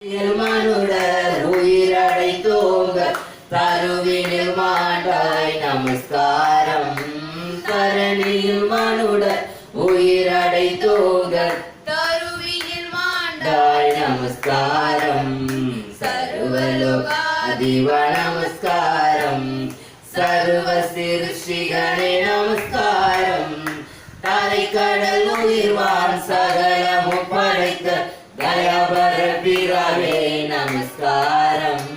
மனுடர் உயிரடைத்தோங்க தருவினில் Mandai நமஸ்காரம். தரணியில் மனுடர் உயிரடைத்தோங்க தருவினில் Mandai நமஸ்காரம். சர்வலோகாதிப நமஸ்காரம். சர்வ சிருஷ்டிகளே நமஸ்காரம். தரை கடல் உயிர்வான் சகலமும் படைத்த தயாபர பிதாவே நமஸ்காரம்.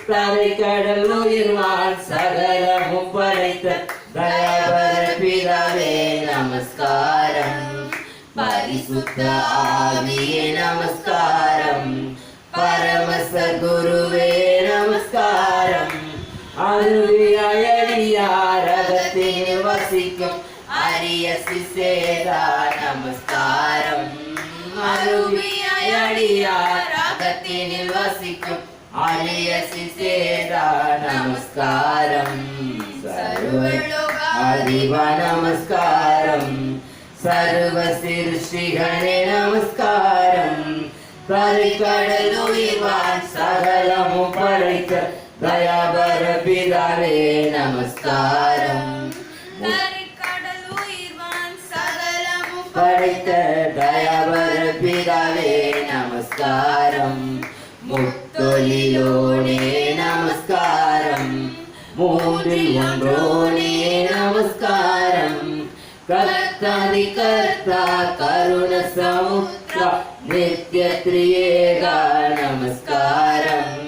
தரை கடல் உயிர்வான் சகலமும் படைத்த தயாபர பிதாவே நமஸ்காரம். பரிசுத்த ஆவியே நமஸ்காரம். பரமச குருவே நமஸ்காரம். அருவியடியாரகத்தில் வசிக்கும் அரிய சிசேரா நமஸ்காரம். அருவியடியாரகத்தில் வசிக்கும் அரிய சிசேரா நமஸ்காரம். சர்வலோகாதிப நமஸ்காரம். சர்வ சிருஷ்டிகளே நமஸ்காரம். தரை கடல் உயிர்வான் சகலமும் படைத்த தயாபர பிதாவே நமஸ்காரம். படைத்த தயாபர பிதாவே நமஸ்காரம். முத்தொழிலோனே நமஸ்காரம். மூன்றில் ஒன்றோனே நமஸ்காரம். கர்த்தாதி கர்த்தா கருண சமுத்ரா நித்ய திரியேகா நமஸ்காரம்.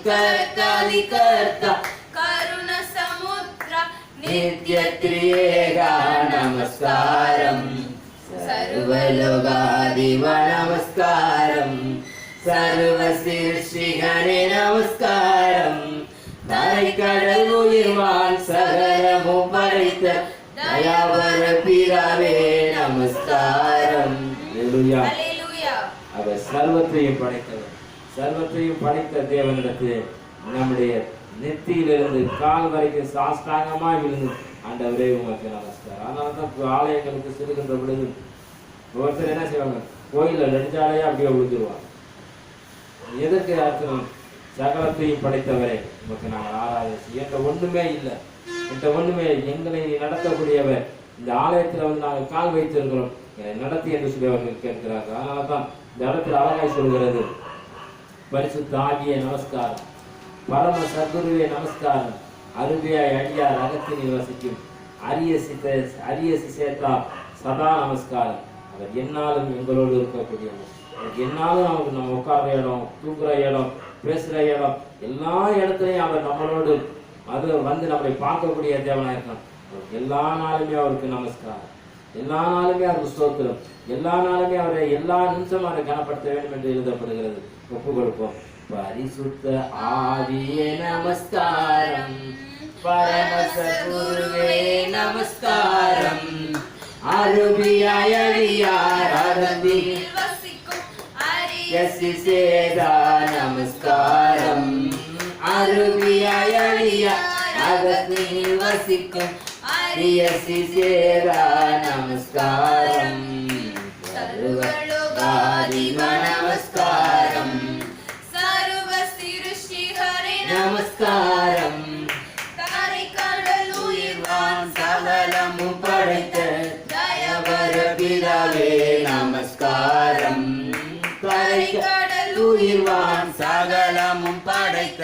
கர்த்தாதி கர்த்தா கருண சமுத்ரா நித்ய திரியேகா நமஸ்காரம். சர்வலோகாதிப நமஸ்காரம். சர்வ சிருஷ்டிகளே நமஸ்காரம். தரை கடல் உயிர்வான் சகலமும் படைத்த தயாபர பிதாவே நமஸ்காரம். அவர் சர்வத்தையும் படைத்தவர். சர்வத்தையும் படைத்த தேவனிடத்தில் நம்முடைய நெத்தியிலிருந்து கால் வரைக்கும் சாஷ்டாங்கமாய் விழுந்து ஆண்டவரே உமக்கு நமஸ்காரம். அதனால தான் ஆலயங்களுக்கு செல்கின்ற பொழுது ஒருத்தர் என்ன செய்வாங்க, கோயிலில் நெடுஞ்சாலையா அப்படியே விழுந்துருவாங்க. எதற்கு அர்த்தம்? சகலத்தையும் படைத்தவரே உமக்கு நாங்கள் ஆராதனை. என்ற ஒண்ணுமே இல்லை, என்ற ஒண்ணுமே எங்களை நடத்தக்கூடியவர். இந்த ஆலயத்தில் வந்து நாங்கள் கால் வைத்திருக்கிறோம், நடத்தி என்று சொல்லி அவர்கள் கேட்கிறார்கள். அதனால தான் இந்த இடத்துல அழகாய் சொல்கிறது, பரிசுத்த ஆகிய நமஸ்காரம். பரம சத்குருவே நமஸ்காரம். அருவியாய் அடியார் அகத்தினில் வசிக்கும் அரிய சிசேதா சதா நமஸ்காரம். அவர் என்னாலும் எங்களோடு இருக்கக்கூடியவர். என்னாலும் அவருக்கு நம்ம உட்கார்ற இடம், தூங்குற இடம், பேசுகிற இடம், எல்லா இடத்துலையும் அவர் நம்மளோடு அது வந்து நம்மளை பார்க்கக்கூடிய தேவனாக இருக்கான். எல்லா நாளுமே அவருக்கு நமஸ்காரம். எல்லா நாளுமே அவருக்கு ஸ்தோத்திரம். எல்லா நாளுமே அவரை எல்லா நிமிஷமும் அவரை கனப்படுத்த வேண்டும் என்று எழுதப்படுகிறது. ஒப்பு கொடுப்போம். பரிசுத்த ஆவியே நமஸ்காரம். பரமச குருவே நமஸ்காரம். அருவியடியாரகத்தில் வசிக்கும் அரிய சிசேரா நமஸ்காரம். அருவியடியாரகத்தில் வசிக்கும் அரிய சிசேரா நமஸ்காரம். சர்வலோகாதிப நமஸ்காரம். சர்வ சிருஷ்டிகளே நமஸ்காரம். தரை கடல் உயிர்வான் சகலமும் படைத்த தயாபர பிதாவே நமஸ்காரம். தரை கடல் உயிர்வான் சகலமும் படைத்த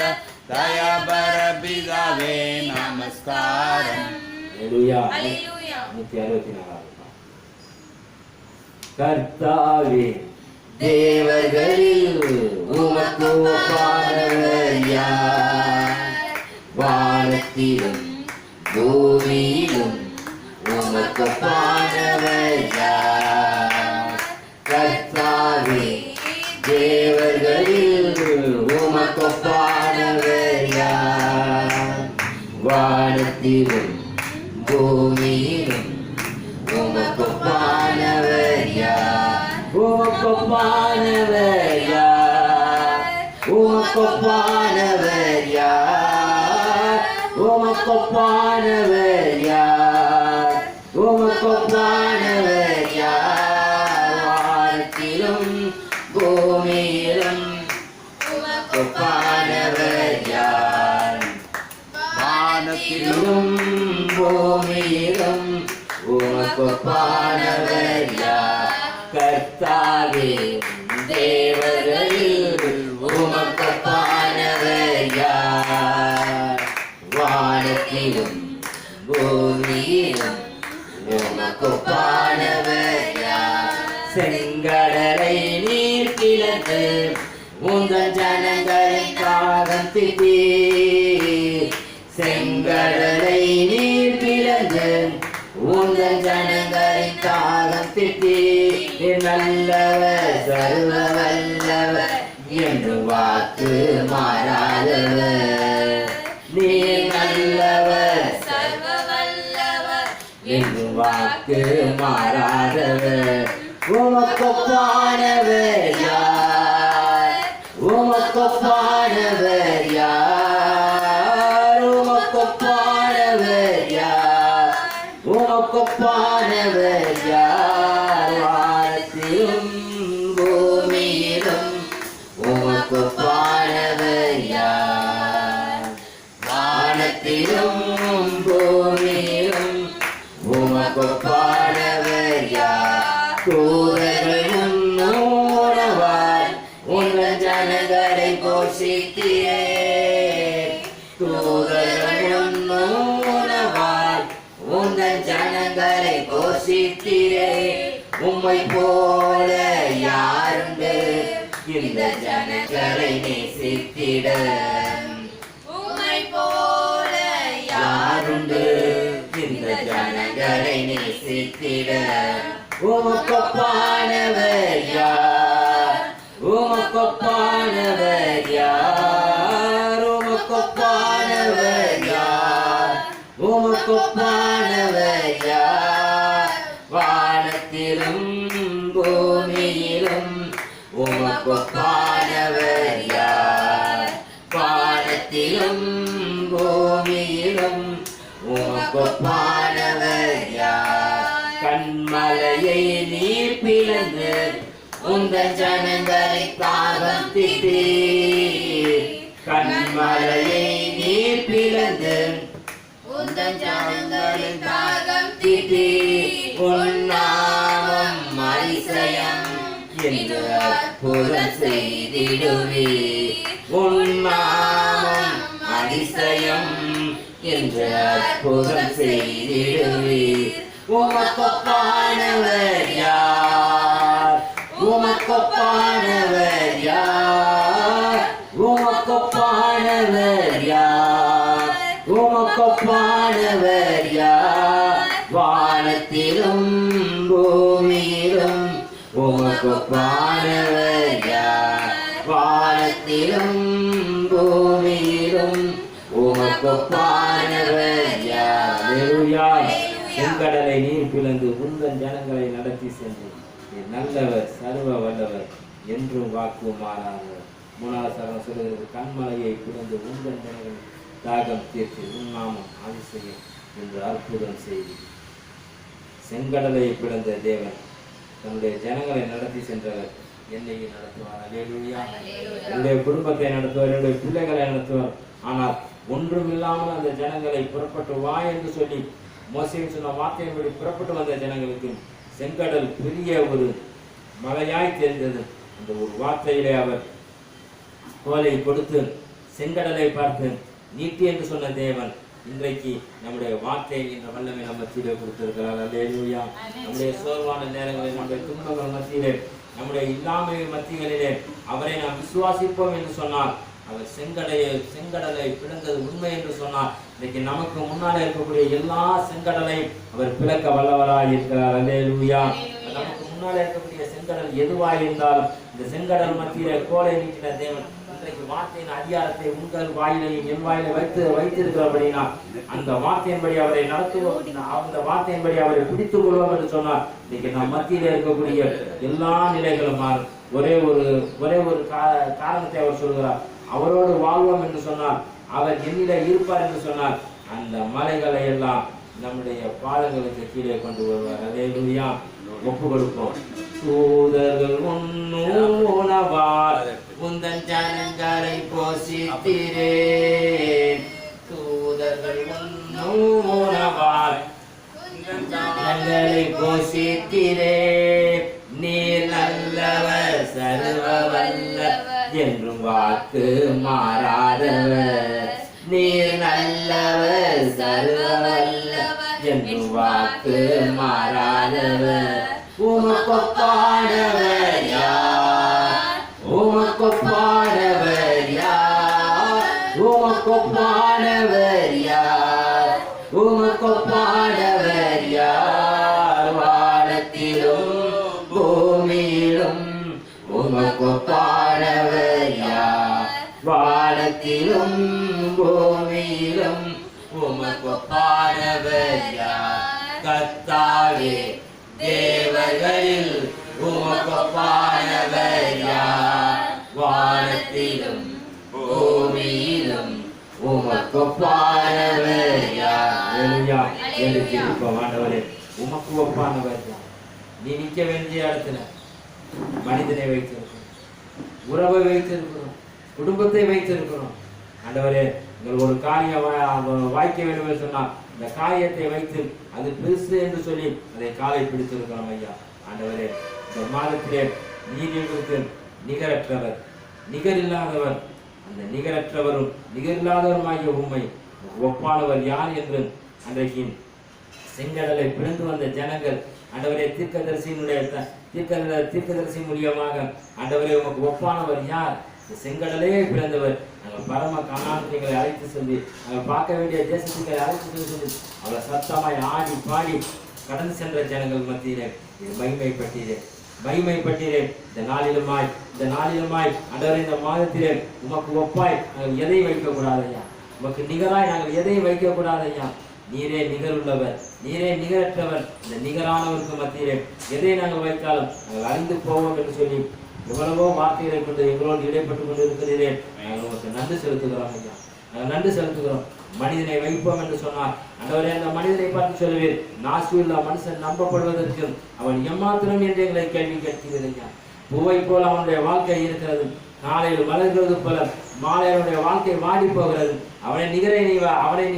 தயாபர பிதாவே நமஸ்காரம். அல்லேலூயா. 164. கர்த்தாவே தேவர்களில் உமக்கு ஒப்பானவர் யார்? வானத்திலும் பூமியிலும் உமக்கு ஒப்பானவர் யார்? கர்த்தாவே தேவர்களில் உமக்கு ஒப்பானவர் யார்? வானத்திலும் பூமியிலும் உமக்கு ஒப்பானவர் யார்? உமக்கு ஒப்பானவர் யார்? உமக்கு ஒப்பானவர் யார்? உமக்கு ஒப்பானவர் யார்? உமக்கு ஒப்பானவர் யார்? வானத்திலும் பூமியிலும் ஒப்பானவர் யார்? வானத்திலும் பூமியிலும் உமக்கு ஒப்பானவர் யார்? கர்த்தாவே தேவர்களில் உமக்கு ஒப்பானவர் யார்? வானத்திலும் பூமியிலும் உமக்கு ஒப்பானவர் யார்? செங்கடலை நீர் பிளந்து உங்கள் ஜனங்களை தாகம் தீர்த்தீர். செங்கடலை நீர் பிளந்து உங்கள் ஜனங்களை தாகம் தீர்த்தீர். நல்லவர் சர்வ வல்லவர் என்று வாக்கு மாறாதவர். நீர் நல்லவர் சர்வ வல்லவர் என்று வாக்கு மாறாதவர். உமக்கு ஒப்பானவர் யார்? உமக்கு ஒப்பானவர் யார்? உமக்கு ஒப்பானவர் யார்? உமக்கு ஒப்பானவர் யார்? வானத்திலும் பூமியிலும் உமக்கு ஒப்பானவர் யார்? வானத்திலும் பூமியிலும் உமக்கு ஒப்பானவர் யார்? தூதர்கள் உன்னோடவாய் உங்கள் ஜனங்களை போஷித்தீரே. தூதர்கள் உன்னோடவாய் உங்கள் ஜனங்களை போஷித்தீரே. உம்மை போல யாருண்டு இந்த ஜனங்களை நேசித்திட? உம்மை போல யாருண்டு இந்த ஜனங்களை நேசித்திட? உமக்கு ஒப்பானவர் யார்? உமக்கு ஒப்பானவர் யார்? உமக்கு ஒப்பானவர் யார்? உமக்கு ஒப்பானவர் யார்? வானத்திலும் பூமியிலும் உமக்கு ஒப்பானவர் யார்? வானத்திலும் பூமியிலும் உமக்கு ஒப்பானவர் யார்? கண்மலையை நீர் பிளந்து உங்கள் ஜனங்களை தாகம் தீர்த்தீர். கண்மலையை நீர் பிளந்து உந்தன் ஜனங்களை தாகம் தீர்த்தீர். உன்னாமம் அதிசயம் என்று அற்புதம் செய்திடுவீர். உன்னாமம் அதிசயம் என்று அற்புதம் செய்திடுவீர். உமக்கு ஒப்பானவர் யார்? உமக்கு ஒப்பானவர் யார்? உமக்கு ஒப்பானவர் யார்? உமக்கு ஒப்பானவர் யார்? வானத்திலும் பூமியிலும் உமக்கு ஒப்பானவர் யார்? வானத்திலும் பூமியிலும் உமக்கு ஒப்பானவர் யார்? அல்லேலூயா. செங்கடலை நீர் பிளந்து உந்தன் ஜனங்களை நடத்தி சென்று நல்லவர் சர்வ வல்லவர் என்றும் வாக்கு மாறாதவர். மூணாவது சரணம் சொல்கிறது, கண்மலையை பிளந்து உந்தன் ஜனங்களை தாகம் தீர்த்து உன்னாமம் அதிசயம் என்று அற்புதம் செய்து. செங்கடலை பிளந்த தேவன் தன்னுடைய ஜனங்களை நடத்தி சென்றவர் என்னையும் நடத்துவார். அல்லேலூயா. என்னுடைய குடும்பத்தை நடத்துவார், என்னுடைய பிள்ளைகளை நடத்துவார். ஆனால் ஒன்றுமில்லாமல் அந்த ஜனங்களை புறப்பட்டு வா என்று சொல்லி மோசேயின் சொன்ன வார்த்தையின்படி புறப்பட்டு வந்த ஜனங்களுக்கு செங்கடல் பெரிய ஒரு மலையாய் தெரிந்தது. அந்த ஒரு வார்த்தையிலே அவர் கோலை கொடுத்து செங்கடலை பார்த்து நீட்டி என்று சொன்ன தேவன் இன்றைக்கு நம்முடைய வார்த்தையை இந்த வல்லமை நம்ம மத்தியிலே கொடுத்திருக்கிறார். அல்லேலூயா. நம்முடைய சோர்வான நேரங்களில், நம்முடைய துன்பங்கள் மத்தியிலே, நம்முடைய இல்லாமை மத்திகளிலே அவரை நாம் விசுவாசிப்போம் என்று சொன்னார். அவர் செங்கடலை பிளந்தது உண்மை என்று சொன்னார். இன்னைக்கு நமக்கு முன்னாலே இருக்கக்கூடிய எல்லா செங்கடலையும் அவர் பிளக்க வல்லவராய் இருக்கிறார். அல்லேலூயா. நமக்கு முன்னாலே இருக்கக்கூடிய செங்கடல் எதுவாய் இருந்தாலும் இந்த செங்கடல் மத்தியிலே கோலை நீட்டின தேவன் இன்றைக்கு வார்த்தையின் அதிகாரத்தை உங்கள் வாயிலையும் என் வாயிலை வைத்திருக்கிறபடினா அந்த வார்த்தையின்படி அவரை நடத்துவோம், அந்த வார்த்தையின்படி அவரை பிடித்துக் கொள்வோம் என்று சொன்னார். இன்னைக்கு நம் மத்தியிலே இருக்கக்கூடிய எல்லா நிலைகளும் மாறும். ஒரே ஒரு காரணத்தை அவர் சொல்கிறார், அவரோடு வாழ்வோம் என்று சொன்னார், அவர் என்னிலே இருப்பார் என்று சொன்னார். அந்த மலைகளை எல்லாம் நம்முடைய பாதங்களுக்கு கீழே கொண்டு வருவார். அல்லேலூயா. ஒப்பு கொடுப்போம். தூதர்கள் உணவார் உந்தன் ஜனங்களை போஷித்தீரே. தூதர்கள் உண்ணும் உணவால் உந்தன் ஜனங்களை போஷித்தீரே. நீர் நல்லவர் சர்வ வல்லவர் என்றும் வாக்கு மாறாதவர். நீர் நல்லவர் சர்வ வல்லவர் என்றும் வாக்கு மாறாதவர். உமக்கொப்பானவர் யார்? உமக்கொப்பானவர் யார்? உமக்கொப்பானவர் யார்? உமக்கொப்பானவர் யார்? வானத்திலும் பூமியிலும் உமக்கொப்பானவர் யார்? வானத்திலும் பூமியிலும் உமக்கொப்பானவர் யார்? கர்த்தாவே தேவர்களில் உமக்கொப்பானவர் யார்? வானத்திலும் பூமியிலும் உமக்கொப்பானவர் யார்? ஹல்லேலூயா. எழுதி இருப்போம். ஆண்டவரே உமக்கு ஒப்பானவர் யார்? நீ நிற்க வேண்டிய இடத்துல மனிதனை வைத்திருக்கிறோம், உறவை வைத்திருக்கிறோம், குடும்பத்தை வைத்திருக்கிறோம். ஆண்டவரே நீங்கள் ஒரு காரியம் வாய்க்க வேண்டும் என்று சொன்னால் இந்த காரியத்தை வைத்து அது பெருசு என்று சொல்லி அதை காலை பிடித்திருக்கிறோம் ஐயா. ஆண்டவரே இந்த மாதத்திலே நீர் எங்களுக்கு நிகரற்றவர், நிகரில்லாதவர். அந்த நிகரற்றவரும் நிகரில்லாதவருமாகிய உண்மை ஒப்பானவர் யார் என்று அன்றைக்கு செங்கடலை பிளந்து வந்த ஜனங்கள் ஆண்டவரே தீர்க்கதரிசி மூலியமாக ஆண்டவரே உமக்கு ஒப்பானவர் யார்? செங்கடலே பிறந்தவர். நாங்கள் பரம கானானுக்கு எங்களை அழைத்து சொல்லி நாங்கள் பார்க்க வேண்டிய தேசத்துக்கு அழைத்து சொல்லி அவளை சத்தமாய் ஆடி பாடி கடந்து சென்ற ஜனங்கள் மத்தியிலே இது மகிமைப்பட்டீரே. இந்த நாளிலுமாய் ஆண்டவரே இந்த மாதத்திலே உமக்கு ஒப்பாய் நாங்கள் எதை வைக்கக்கூடாதையா, உமக்கு நிகராய் நாங்கள் எதை வைக்கக்கூடாதையா. நீரே நிகருள்ளவர், நீரே நிகரற்றவர். இந்த நிகரானவருக்கு மத்தியிலே எதை நாங்கள் வைத்தாலும் நாங்கள் அறிந்து போவோம் என்று சொல்லி எவ்வளவோ வார்த்தைகளை கொண்டு எங்களோடு இடைப்பட்டு கொண்டு இருக்கிறீரே. நாங்கள் உங்களுக்கு நன்றி செலுத்துகிறோம் ஐயா, நாங்கள் நன்றி செலுத்துகிறோம். மனிதனை வைப்போம் என்று சொன்னார் ஆண்டவரே, அந்த மனிதனை பார்த்து சொல்லுவேன், நாசுள்ள மனுஷன் நம்பப்படுவதற்கு அவன் எம்மாத்திரம் என்று எங்களை கேள்வி கேட்கிறது ஐயா. பூவை போல அவனுடைய வாழ்க்கை இருக்கிறது, காலையில் மலர்கிறது போல மாலையனுடைய வாழ்க்கை வாடி போகிறது. அவனை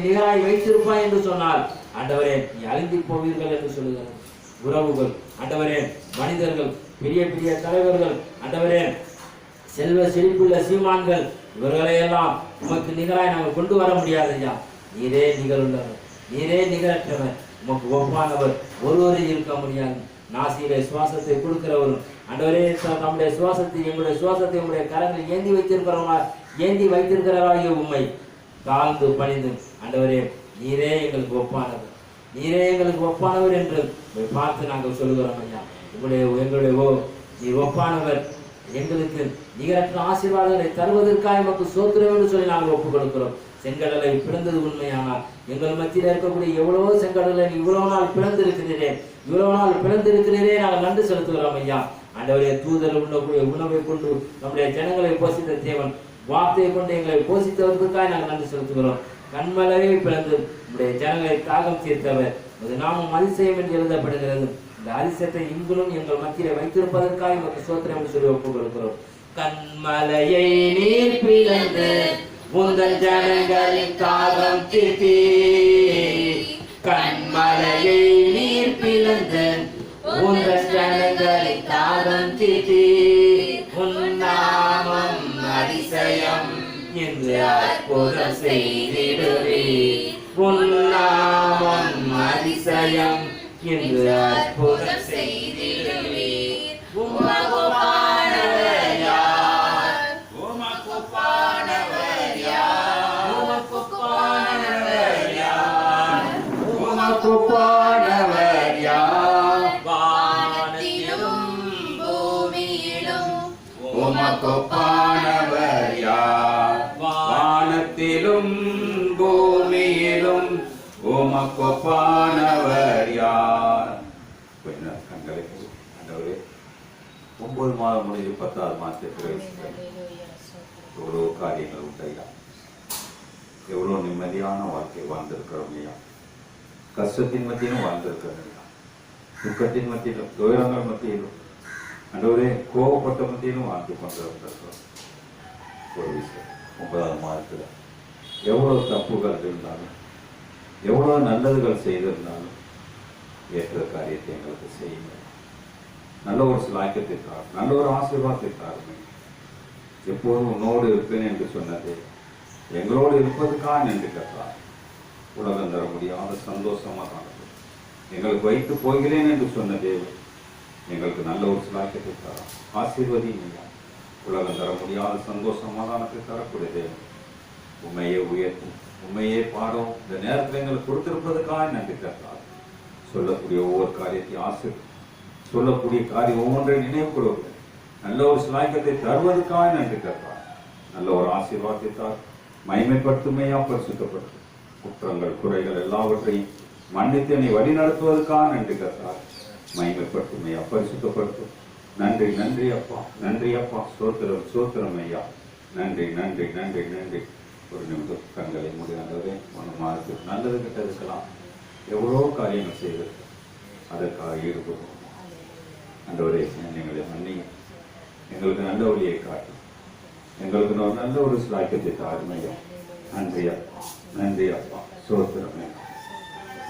நிகராய் வைத்திருப்பாய் என்று சொன்னால் ஆண்டவரே நீ அழிந்து போவீர்கள் என்று சொல்லுகிறது. உறவுகள் ஆண்டவரே, மனிதர்கள், பெரிய பெரிய தலைவர்கள் ஆண்டவரே, செல்வ செழிப்புள்ள சீமான்கள், இவர்களையெல்லாம் உமக்கு நிகராய் நாங்கள் கொண்டு வர முடியாது ஐயா. நீரே நிகழுள்ளவர், நீரே நிகரற்றவர், உமக்கு ஒப்பானவர் ஒருவரை இருக்க முடியாது. நாசியிலே சுவாசத்தை கொடுக்கிறவரும் ஆண்டவரே, நம்முடைய சுவாசத்தை எங்களுடைய சுவாசத்தை உங்களுடைய கரங்களில் ஏந்தி வைத்திருக்கிறவராகிய உண்மை தாழ்ந்து பணிந்து ஆண்டவரே நீரே எங்களுக்கு ஒப்பானவர், நீரே எங்களுக்கு ஒப்பானவர் என்று பார்த்து நாங்கள் சொல்லுகிறோம் ஐயா. எங்களுடைய நீர் ஒப்பானவர், எங்களுக்கு நிகரற்ற ஆசீர்வாதங்களை தருவதற்காக நமக்கு சோத்திரம் என்று சொல்லி நாங்கள் ஒப்புக் கொடுக்கிறோம். செங்கடலை பிறந்தது உண்மையானால் எங்கள் மத்தியில் இருக்கக்கூடிய எவ்வளவோ செங்கடலை இவ்வளவு நாள் பிறந்திருக்கிறீரே நாங்கள் நன்றி செலுத்துகிறோம் ஐயா. ஆண்டவரே, தூதர் உண்ணக்கூடிய உணவை கொண்டு நம்முடைய ஜனங்களை போஷித்த தேவன், வார்த்தையை கொண்டு எங்களை போஷித்தவர்களுக்காக நாங்கள் நன்றி செலுத்துகிறோம். கண்மலரை பிறந்து நம்முடைய ஜனங்களை தாகம் தீர்த்தவர், அது நாமும் அதிசயம் என்று எழுதப்படுகிறது. இந்த அதிசயத்தை இங்குலும் எங்கள் மத்தியிலே வைத்திருப்பதற்காக நமக்கு சோத்திரம் என்று சொல்லி ஒப்புக் கொடுக்கிறோம். கண்மலையை நீர் பிளந்து உந்தன் ஜனங்களின் தாகம் தீர்த்தீர். கண்மலையை நீர் பிளந்து உந்தன் ஜனங்களின் தாகம் தீர்த்தீர். உன்னாமம் அதிசயம் என்று அற்புதம் செய்திடுவீர். உன்னாமம் அதிசயம் என்று அற்புதம் செய்திடுவீர். உமக்கொப்பானவர் யார்? உமக்கொப்பானவர் யார்? உமக்கொப்பானவர் யார்? உமக்கொப்பானவர் யார்? வானத்திலும் பூமியிலும் உமக்கொப்பானவர் யார்? வானத்திலும் பூமியிலும் உமக்கொப்பானவர் யார்? கண்களை ஆண்டவரே, 9 மாதம் முடிஞ்சு 10வது மாதத்துக்கு பிரவேசிக்கிறேன். எவ்வளோ காரியங்கள் உண்டையா, எவ்வளோ நிம்மதியான வாழ்க்கை வாழ்ந்திருக்கிறோம் ஐயா. கஷ்டத்தின் மத்தியிலும் வாழ்ந்திருக்கிறோம் ஐயா. துக்கத்தின் மத்தியிலும், துயரங்கள் மத்தியிலும், ஆண்டவரே, கோபப்பட்ட மத்தியிலும் வாழ்ந்து கொண்டிருக்கிறோம். ஒரு விஷயம் 9ஆம் மாதத்தில் எவ்வளோ தப்புகள் இருந்தாலும் எவ்வளோ நல்லதுகள் செய்திருந்தாலும் ஏற்ற காரியத்தை எங்களுக்கு செய்யுங்க. நல்ல ஒரு சிலாக்கியத்தை தாரும், நல்ல ஒரு ஆசீர்வாதத்தை தாருமே. எப்போதும் உன்னோடு இருப்பேன் என்று சொன்னது எங்களோடு இருப்பதுக்காக நன்றி கர்த்தாவே. உலகம் தர முடியாத சந்தோஷமானது எங்களுக்கு வைத்து போகிறேன் என்று சொன்ன தேவன் எங்களுக்கு நல்ல ஒரு சிலாக்கியத்தை தரும், ஆசீர்வதிங்க. உலகம் தர முடியாத சந்தோஷமானத்தை தரக்கூடிய தேவன் உண்மையே உயர்த்தும், உண்மையே பாடும். இந்த நேரத்தில் எங்களுக்கு கொடுத்திருப்பதுக்காக நன்றி கர்த்தாவே. சொல்லக்கூடிய ஒவ்வொரு காரியத்தையும் சொல்லக்கூடிய காரியம் ஒவ்வொன்றை நினைவு கொள்வது நல்ல ஒரு சிலாக்கியத்தை தருவதற்காக நன்றி கர்த்தாவே. நல்ல ஒரு ஆசீர்வாதத்தை தார், மகிமைப்படுத்துமையா பரிசுத்தப்படுத்தும். குற்றங்கள் குறைகள் எல்லாவற்றையும் மன்னித்து நீ வழி நடத்துவதற்காக நன்றி கர்த்தாவே. மகிமைப்படுத்துமையா பரிசுத்தப்படுத்தும். நன்றி நன்றி அப்பா, நன்றி அப்பா. சோத்திரம் சோத்திரம் ஐயா. நன்றி நன்றி நன்றி நன்றி. ஒரு நிமிடம் கண்களை முடியாதவரே, ஒரு மாதத்துக்கு நல்லது கிட்டதுக்கலாம் எவ்வளோ காரியங்கள் செய்வது அதற்காக ஈடுபடும். ஆண்டவரே, எங்களை மன்னி எங்களுக்கு நல்ல வழியை காட்டும், எங்களுக்கு நல்ல ஒரு சிலாக்கியத்தை தாருமையா. நன்றி அப்பா, நன்றி அப்பா. சோத்திரமே,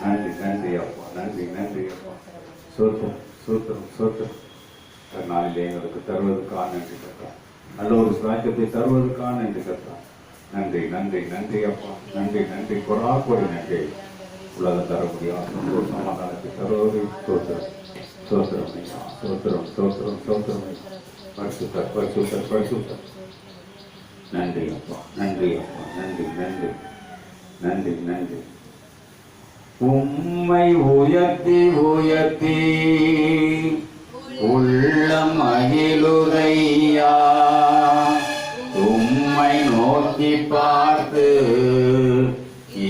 நன்றி நன்றி அப்பா, நன்றி நன்றி அப்பா. சோத்திரம் சோத்திரம் சோத்திரம். நாளிலே எங்களுக்கு தருவதற்காக நன்றி கர்த்தா, நல்ல ஒரு சிலாக்கியத்தை தருவதற்காக நன்றி கர்த்தா. நன்றி நன்றி நன்றி அப்பா, நன்றி நன்றி. கொடாக்கொடி நன்றி. உலகம் தர முடியாத ஒரு சமாதானத்தை தருவது சோத்திரம் சோத்திரம் ஐயா. சோத்திரம் சோத்திரம் சோத்திரம் ஐயா. பரிசுத்தர் பரிசுத்தர் பரிசுத்தர். நன்றி அப்பா, நன்றி அப்பா, நன்றி நன்றி நன்றி நன்றி. உம்மை உயர்த்தி உயர்த்தி உள்ளம் மகிழுதையா. உம்மை நோக்கி பார்த்து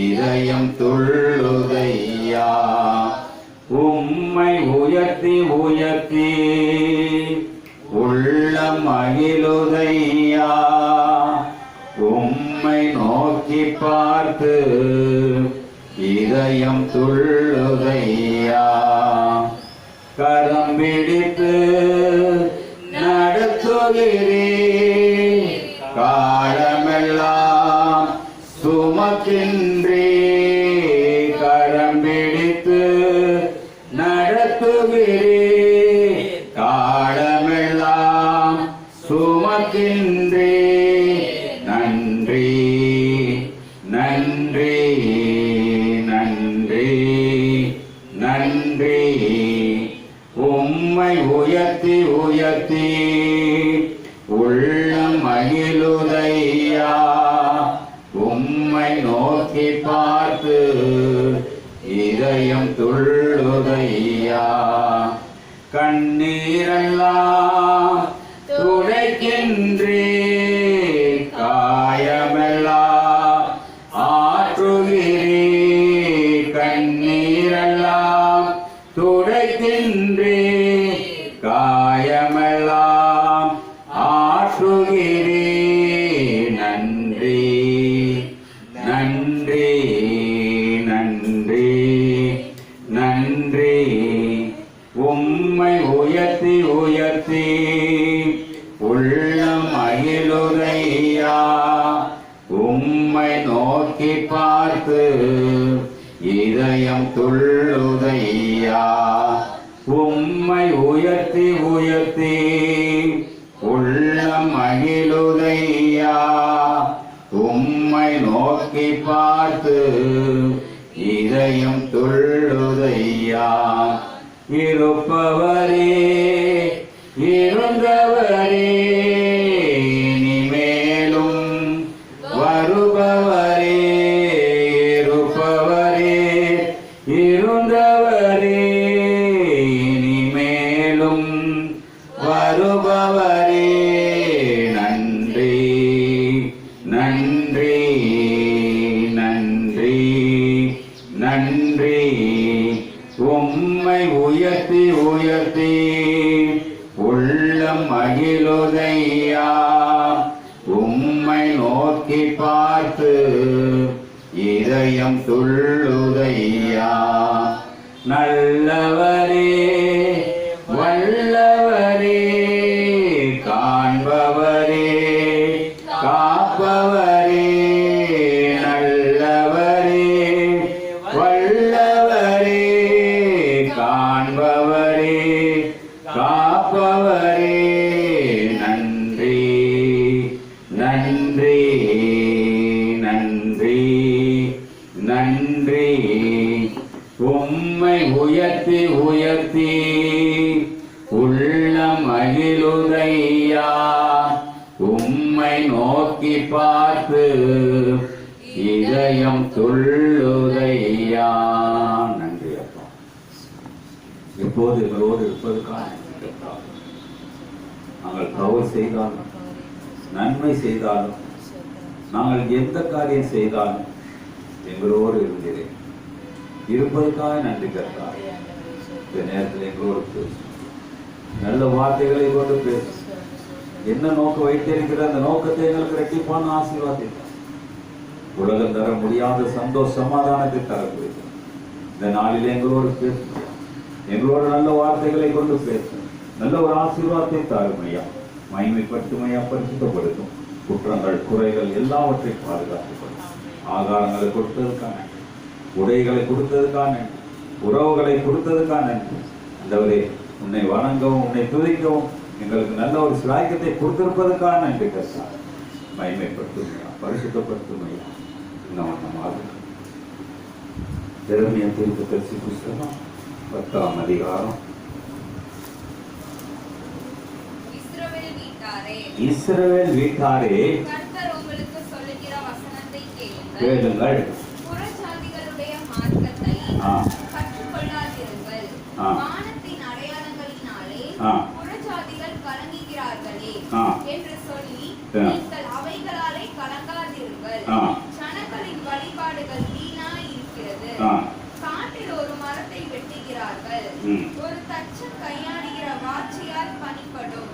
இதயம் துள்ளுதையா. உம்மை உயர்த்தி உயர்த்தி உள்ளம் மகிழுதையா. உம்மை நோக்கி பார்த்து இதயம் துள்ளுதையா. கரம் பிடித்து நடத்துகிறீர், காலமெல்லாம் சுமக்கின்றீர். கரம் பிடித்து நடத்துகிறீர், காலமெல்லாம் சுமக்கின்றீர். நன்றி நன்றி நன்றி நன்றி. உம்மை உயர்த்தி உயர்த்தி உள்ளம் மகிழுதையா. உம்மை நோக்கி பார்த்து இதயம் துள்ளுதையா. கண்ணீரெல்லாம் துடைக்கின்றீர், காயமெல்லாம் ஆற்றுகிறீர். கண்ணீரெல்லாம் துடைக்கின்றீர், காயமெல்லாம் ஆற்றுகிறீர். நன்றி நன்றி நன்றி நன்றி. உம்மை உயர்த்தி உயர்த்தி உள்ளம் மகிழுதையா. உம்மை நோக்கி பார்த்து இதயம் துள்ளுதையா. உம்மை உயர்த்தி உயர்த்தி உள்ளம் மகிழுதையா. உம்மை நோக்கி பார்த்து இதயம் துள்ளுதையா. இருப்பவரே இருந்தவரே இனிமேலும் வருபவரே. இருப்பவரே இருந்தவரே இனிமேலும் வருபவரே. நன்றி நன்றி நன்றி நன்றி. உம்மை உயர்த்தி உயர்த்தி உள்ளம் மகிழுதையா. உம்மை நோக்கி பார்த்து இதயம் துள்ளுதையா. நல்லவரே வல்லவரே காண்பவரே காப்பவரே நல்லவரே வல்லவரே காண்பவரே காப்பவரே நன்றி நன்றி நன்றி நன்றி உம்மை உயர்த்தி உயர்த்தி உள்ள மகிழுதையா உம்மை நோக்கி பார்த்து இதயம் துள்ளுதையா. நன்றி அப்பா. எப்போது எங்களோடு இருப்பதற்காக நாங்கள் தவறு செய்தாலும் நன்மை செய்தாலும் நாங்கள் எந்த காரியம் செய்தாலும் எங்களோடு இருந்தேன் இருப்பதற்காக நன்றி கர்த்தாவே. இந்த நேரத்தில் எங்களோடு பேசும் நல்ல வார்த்தைகளை கொண்டு பேசும். என்ன நோக்கம் வைத்திருக்கிற அந்த நோக்கத்தை எங்களுக்கு இரட்டிப்பான ஆசீர்வாதம் உலகம் தர முடியாத சந்தோஷ சமாதானத்தை தரக்கூடிய இந்த நாளில் எங்களோடு பேசும். எங்களோட நல்ல வார்த்தைகளை கொண்டு பேசும். நல்ல ஒரு ஆசீர்வாதத்தை தாருமையா மகிமைப்படுத்துமையா பரிசுத்தப்படுத்தும். குற்றங்கள் குறைகள் எல்லாவற்றையும் பாதுகாத்துக்கொள்ளும். ஆகாரங்களை கொடுத்ததுக்கான உடைகளை கொடுத்ததுக்கான உறவுகளை கொடுத்ததுக்கான அந்தவரே உன்னை வணங்கவும் உன்னை துதிக்கவும் எங்களுக்கு நல்ல ஒரு சிலாயக்கத்தை கொடுத்திருப்பதற்கான நன்றி கர்த்தா. மகிமைப்படுத்துமையா பரிசுத்தப்படுத்துமையா இன்னும் எரேமியா தீர்க்கதரிசி புஸ்தகம் 10ஆம் அதிகாரம். இஸ்ரவேல் வீட்டாரே கர்த்தர் உங்களுக்கு சொல்லுகிற வசனத்தை கேளுங்கள். புறஜாதிகளுடைய மார்க்கத்தை கற்றுக்கொள்ளாதிருங்கள். வானத்தின் அடையாளங்களினாலே புறஜாதிகள் கலங்குகிறார்களே என்று சொல்லி நீங்கள் அவைகளாலே கலங்காதிருங்கள். ஜனங்களின் வழிபாடுகள் வீணாய் இருக்கிறது. காட்டில் ஒரு மரத்தை வெட்டுகிறார்கள். ஒரு தச்சன் கையாடுகிற வாட்சியால் பணிப்படும்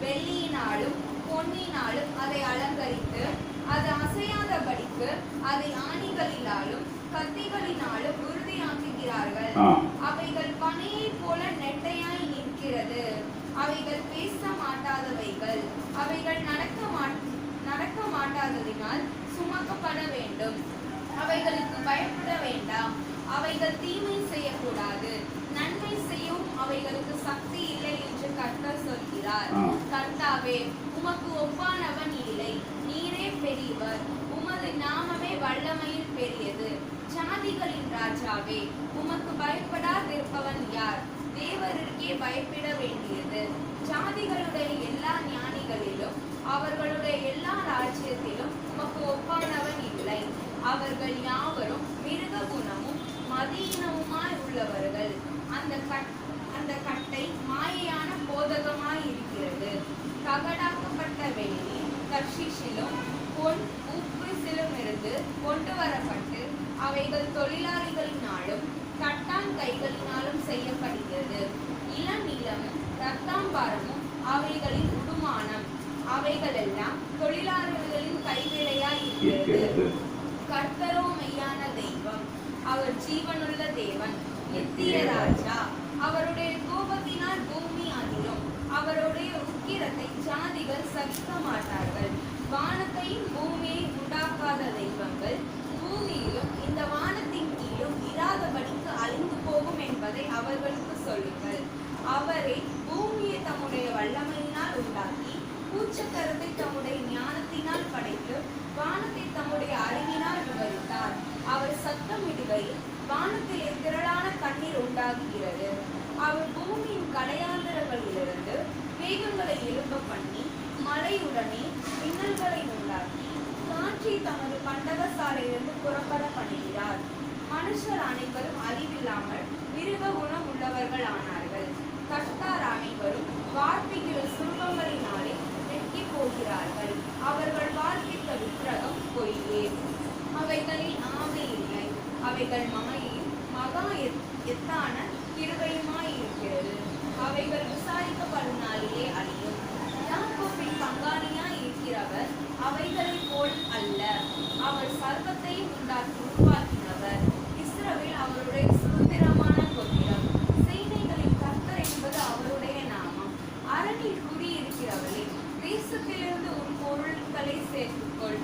வெள்ளியினாலும் பொன்னினாலும் அதை அலங்கரித்து அது அசையாதபடிக்கு அதை ஆணிகளினாலும் கத்திகளினாலும் உறுதியாக்குகிறார்கள். அவைகள் பனையை போல நெட்டையாய் நிற்கிறது. அவைகள் பேச மாட்டாதவைகள். அவைகள் நடக்க மாட்டாததினால் சுமக்கப்பட வேண்டும். அவைகளுக்கு பயப்பட வேண்டாம். அவைகள் தீமை செய்யக்கூடாது. நன்மை செய்யவும் அவைகளுக்கு சக்தி இல்லை என்று கர்த்தர் சொல்கிறார். கர்த்தாவே, உமக்கு ஒப்பானவன் இல்லை. நீரே பெரியவர். உமது நாமமே வல்லமையில் பெரியது. ஜாதிகளின் ராஜாவே, உமக்கு பயப்படாதிருப்பவன் யார்? தேவருக்கே பயப்பட வேண்டியது. ஜாதிகளுடைய எல்லா ஞானிகளிலும் அவர்களுடைய எல்லா ராஜ்யத்திலும் உமக்கு ஒப்பானவன் இல்லை. அவர்கள் யாவரும் மிருக குணமும் மதியினமுமாய் உள்ளவர்கள். அந்த கட்டை மாயையான போதகமாய் இருக்கிறது. தகடாக்கப்பட்ட வெள்ளி தர்ஷீஷிலும் பொன் ஊப்ரிஸிலும் இருந்து கொண்டு வரப்பட்டு அவைகள் தொழிலாளிகளினாலும் கட்டான் கைகளினாலும் செய்யப்படுகிறது. இளநீளமும் இரத்தாம்பாரமும் அவைகளின் உடுமானம். அவைகளெல்லாம் தொழிலாளர்களின் கைவேலையாய் இருக்கிறது. கர்த்தரோ மெய்யான தெய்வம். அவர் ஜீவனுள்ள தேவன், நித்திய ராஜா. அவருடைய கோபத்தினால் பூமி அதிரும். அவருடைய உக்கிரத்தை ஜாதிகள் சகிக்க மாட்டார்கள். வானத்தையும் பூமியை உண்டாக்காத தெய்வங்கள் பூமியிலும் இந்த வானத்தின் கீழும் இராதபடிக்கு அழிந்து போகும் என்பதை அவர்களுக்கு சொல்லுங்கள். அவரே பூமியை தம்முடைய வல்லமையினால் உண்டாக்கி பூச்சக்கரத்தை தம்முடைய ஞானத்தினால் படைத்து வானத்தை தம்முடைய அறிவினால் விவரித்தார். அவர் சத்தமிடுகையில் வானத்திலே திரளான தண்ணீர் உண்டாகுகிறது. அவர் பூமியின் கடையாந்தரங்களிலிருந்து மேகங்களை எழும்ப பண்ணி மழையுடனே மின்னல்களை உண்டாக்கி காற்றை தமது பண்டகசாலையிலிருந்து புறப்பட பண்ணுகிறார். மனுஷர் அனைவரும் அறிவில்லாமல் மிருக குணம் உள்ளவர்கள் ஆனார்கள். கர்த்தார் அனைவரும் வார்த்தைகிற சுருபங்களினாலே வெட்கி போகிறார்கள். அவர்கள் வார்த்தைத்த விக்கிரகம் பொய்யே. அவைகளில் ஆமை இல்லை. அவைகள் மகா எத்தான கிருபையுமாய் இருக்கிறது. அவைகள் விசாரிக்கப்படும் நாளிலே அழியும். யாக்கோபின் பங்காளியாய் இருக்கிறவர் அவைகளைப் போல் அல்ல. அவர் சர்வத்தையும் உருவாக்கினவர். இஸ்ரவேல் அவருடைய சுதந்திரமான கோத்திரம். சேனைகளின் கர்த்தர் என்பது அவருடைய நாமம். அரணில் குடியிருக்கிறவளே, தேசத்திலிருந்து உன் பொருட்களை சேர்த்துக்கொள்.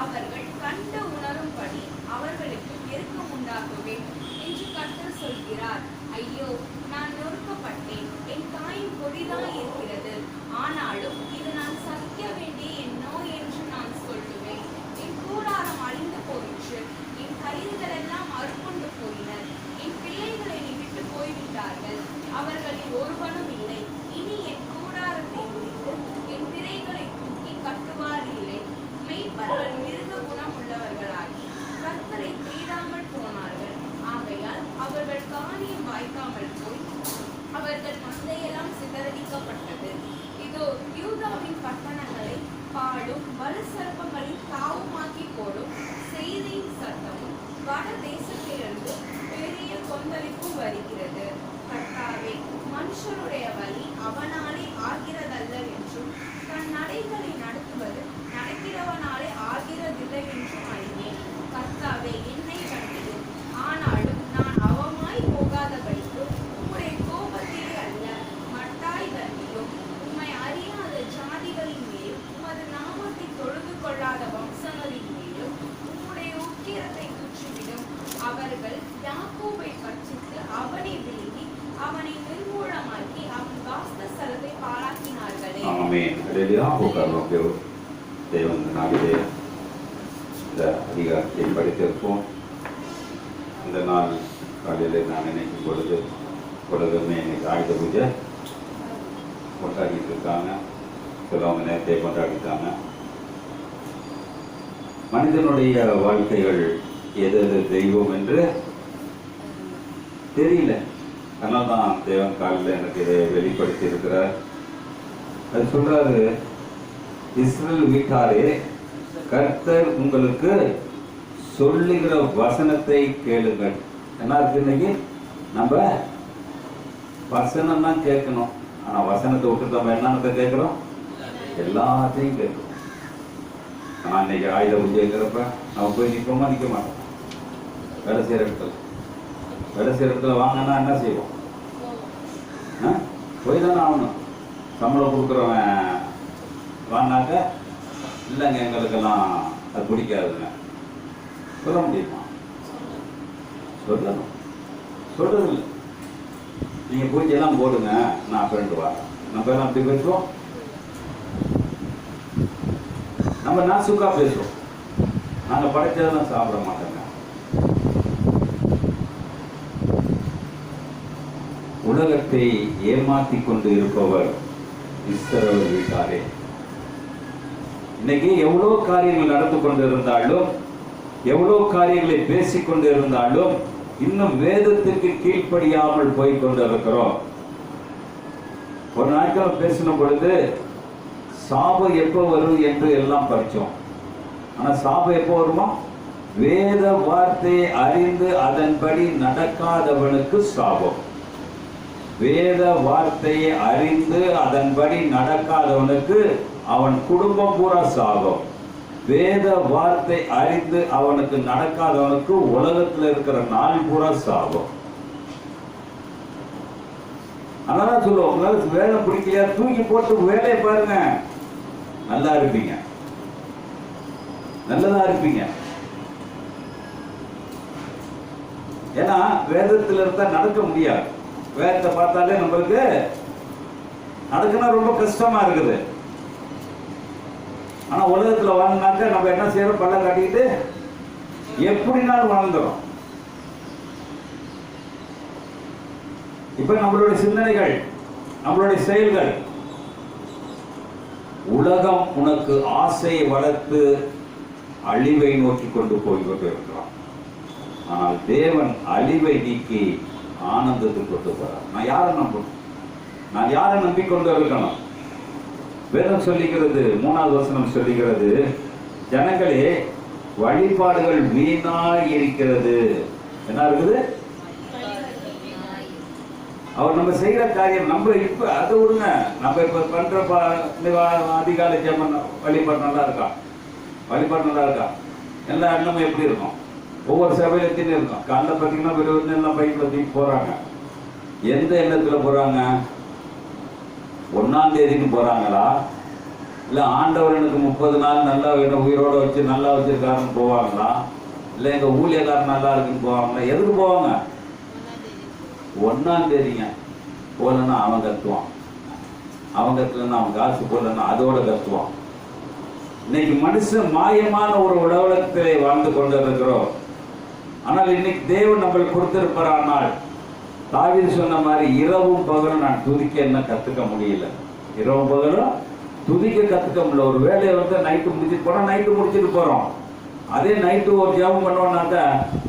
அவர்கள் கண்டு உணரும்படி அவர்களுக்கு நெருக்கம் உண்டாக்குவேன் என்று கர்த்தர் சொல்கிறார். ஐயோ, நான் நொறுக்கப்பட்டேன், என் தாயின் கொடிதாய் இருக்கிறது. ஆனாலும் இது நான் சகிக்க வேண்டிய என் நோய் என்று நான் சொல்லுவேன். என் கூடாரம் அழிந்து போயிற்று, என் கயிறுகள் எல்லாம் அறுப்புண்டு போயினர். என் பிள்ளைகளை நீ விட்டு போய்விட்டார்கள், அவர்களில் ஒருவனும் இல்லை. இனி என் கூடாரத்தை முடித்து என் திரைகளை தூக்கி கட்டுவார் இல்லை. மெய்ப்பர்கள் மிருக குணம் உள்ளவர்களாகி கர்த்தரை தேடாமல் போனார்கள். ஆகையால் அவர்கள் காரியம் வாய்க்காமல் போய் அவர்கள் மந்தையெல்லாம் சிதறடிக்கப்பட்டது. இதோ, யூதாவின் பட்டணங்களை பாடும் வலு சர்ப்பங்களின் தாவுமாக்கி போடும் செய்தியின் சத்தமும் வட தேசத்திலிருந்து பெரிய கொந்தளிப்பும் வருகிறது. கர்த்தாவே, மனுஷருடைய வழி அவனாலே ஆகிறதல்லவென்றும் தன் நடைகளை நடக்கிறவனாலே ஆகிறதில்லைவென்றும் அறிவேன். கர்த்தாவே, என்னை கண்டீர். ஆனாலும் நான் அவமாய் போகாதபடிக்கு உம்முடைய கோபத்திலே அல்ல, மட்டாய் தண்டியும். உம்மை அறியாத ஜாதிகளின் மேலும் உமது நாமத்தை தொழுது கொள்ளாத வம்சங்களின் மேலும் உம்முடைய உக்கிரத்தை துற்றிவிடும். அவர்கள் யாக்கோபை பட்சித்து அவனை விழுங்கி அவனை நிர்மூலமாக்கி அவன் வாசஸ்தலத்தை பாழாக்கினார்களே. ஆமென். ஹல்லேலூயா. உட்கார்ந்து தேவன் நாளிலே இந்த அதிகாரத்தை படித்திருப்போம். இந்த நாள் காலையில் நான் நினைக்கும் பொழுது உலகமே இன்னைக்கு ஆயுத பூஜை கொண்டாடிட்டு இருக்காங்க. சிலவங்க நேரத்தை கொண்டாடிட்டாங்க. மனிதனுடைய வாழ்க்கைகள் எது தெய்வம் என்று தெரியல. அதனால தான் தேவன் காலையில் எனக்கு இதை வெளிப்படுத்தி இருக்கிறார். அது சொல்றாரு, இஸ்ரவேல் வீட்டாரே, கர்த்தர் உங்களுக்கு சொல்லுகிற வசனத்தை கேளுங்கள். என்ன இருக்கு இன்னைக்கு? நம்ம வசனம் தான் கேட்கணும். ஆனா வசனத்தை விட்டு நம்ம என்னன்னு கேட்கிறோம்? எல்லாத்தையும் கேட்கணும். ஆனா இன்னைக்கு ஆயுத பூஜைங்கிறப்ப நம்ம போய் நிற்போமா? நிற்க மாட்டோம். வேலை செய்யற இடத்துல வாங்கினா என்ன செய்வோம்? போய் தானே ஆகணும். சம்பளம் கொடுக்குறவன் வாங்கினாக்க இல்லைங்க எங்களுக்கெல்லாம் அது பிடிக்காதுங்க சொல்ல முடியுமா? சொல்லணும். சொல்றதில்லை. நீங்க பூஜையெல்லாம் போடுங்க, நான் ஃப்ரெண்டு வரேன். நம்ம எல்லாம் அப்படி பேசுவோம். நம்ம நாசுக்கா பேசுவோம். நாங்க படைச்சதெல்லாம் சாப்பிட மாட்டோங்க. உலகத்தை ஏமாற்றி கொண்டு இருப்பவர் இஸ்ரவேல் வீட்டாரே. இன்னைக்கு எவ்வளவு காரியங்கள் நடந்து கொண்டு இருந்தாலும், எவ்வளவு காரியங்களை பேசிக்கொண்டு இருந்தாலும், இன்னும் வேதத்திற்கு கீழ்ப்படியாமல் போய் கொண்டு இருக்கிறோம். ஒரு நாட்கள் பேசின பொழுது சாபம் எப்போ வரும் என்று எல்லாம் படித்தோம். ஆனா சாபம் எப்போ வருமா? வேத வார்த்தையை அறிந்து அதன்படி நடக்காதவனுக்கு சாபம். வேத வார்த்தையை அறிந்து அதன்படி நடக்காதவனுக்கு அவன் குடும்பம் பூரா சாபம். வேத வார்த்தை அறிந்து அவனுக்கு நடக்காதவனுக்கு உலகத்தில் இருக்கிற நாள் பூரா சாபம். அதனால சொல்லுவோம், உங்களுக்கு வேலை பிடிக்கலையா தூக்கி போட்டு வேலையை பாருங்க, நல்லா இருப்பீங்க, நல்லதா இருப்பீங்க. ஏன்னா வேதத்தில் இருந்தா நடக்க முடியாது. வேதத்தை பார்த்தாலே நம்மளுக்கு நடக்கணும் ரொம்ப கஷ்டமா இருக்குது. ஆனா உலகத்துல வாழ்ந்தாக்க நம்ம என்ன செய்யறோம்? பல்ல காட்டிக்கிட்டு எப்படினாலும் வாழ்ந்துடும். இப்ப நம்மளுடைய சிந்தனைகள், நம்மளுடைய செயல்கள், உலகம் உனக்கு ஆசையை வளர்த்து அழிவை நோக்கி கொண்டு போய்கொண்டு இருக்கிறான். ஆனால் தேவன் அழிவை நீக்கி ஆனந்தத்துக்கு கொண்டு போறார். நான் யாரை நம்பணும்? நான் யாரை நம்பிக்கொண்டு இருக்கணும்? வேதம் சொல்லுகிறது, 3வது வசனம் சொல்லுகிறது, ஜனங்களே வழிபாடுகள் வீணாய் இருக்கிறது. என்ன இருக்குது? அவர் நம்ம செய்கிற காரியம், நம்ம இப்ப அதை விடுங்க, நம்ம இப்ப பண்ற அதிகாலை ஜெபம் வழிபாடு நல்லா இருக்கா? வழிபாடு நல்லா இருக்கா? எல்லா எண்ணமும் எப்படி இருக்கும்? ஒவ்வொரு சபையிலும் இருக்கும். காலைல பார்த்தீங்கன்னா வெறும் எல்லாம் பைக்கில் தூக்கி போறாங்க. எந்த எண்ணத்துல போறாங்க? 1ஆம் தேதிக்கு போறாங்களா? இல்லை ஆண்டவர் எனக்கு 30 நாள் நல்லா என்ன உயிரோட வச்சு நல்லா வச்சிருக்காருன்னு போவாங்களா? இல்லை எங்கள் ஊழியக்காரன் நல்லா இருக்குன்னு போவாங்களா? எதுக்கு போவாங்க? 1ஆம் தேதிங்க போகலன்னா அவன் கத்துவான், அவன் கத்துலன்னா அவன் காசு போடலன்னா அதோட கத்துவான். இன்னைக்கு மனுஷன் மாயமான ஒரு உலகத்திலே வாழ்ந்து கொண்டு இருக்கிறோம். ஆனால் இன்னைக்கு தேவன் நம்மளுக்கு கொடுத்திருப்பாரானால் தாவீது சொன்ன மாதிரி இரவும் பகலும் நான் துதிக்க என்ன கத்துக்க முடியல. இரவும் பகலும் துதிக்க கத்துக்க முடியல. ஒரு வேலையை வந்து நைட்டு முடிச்சுட்டு போனா நைட்டு முடிச்சுட்டு போறோம். அதே நைட்டு ஒரு ஜெபம் பண்ணுவோம்னாக்கா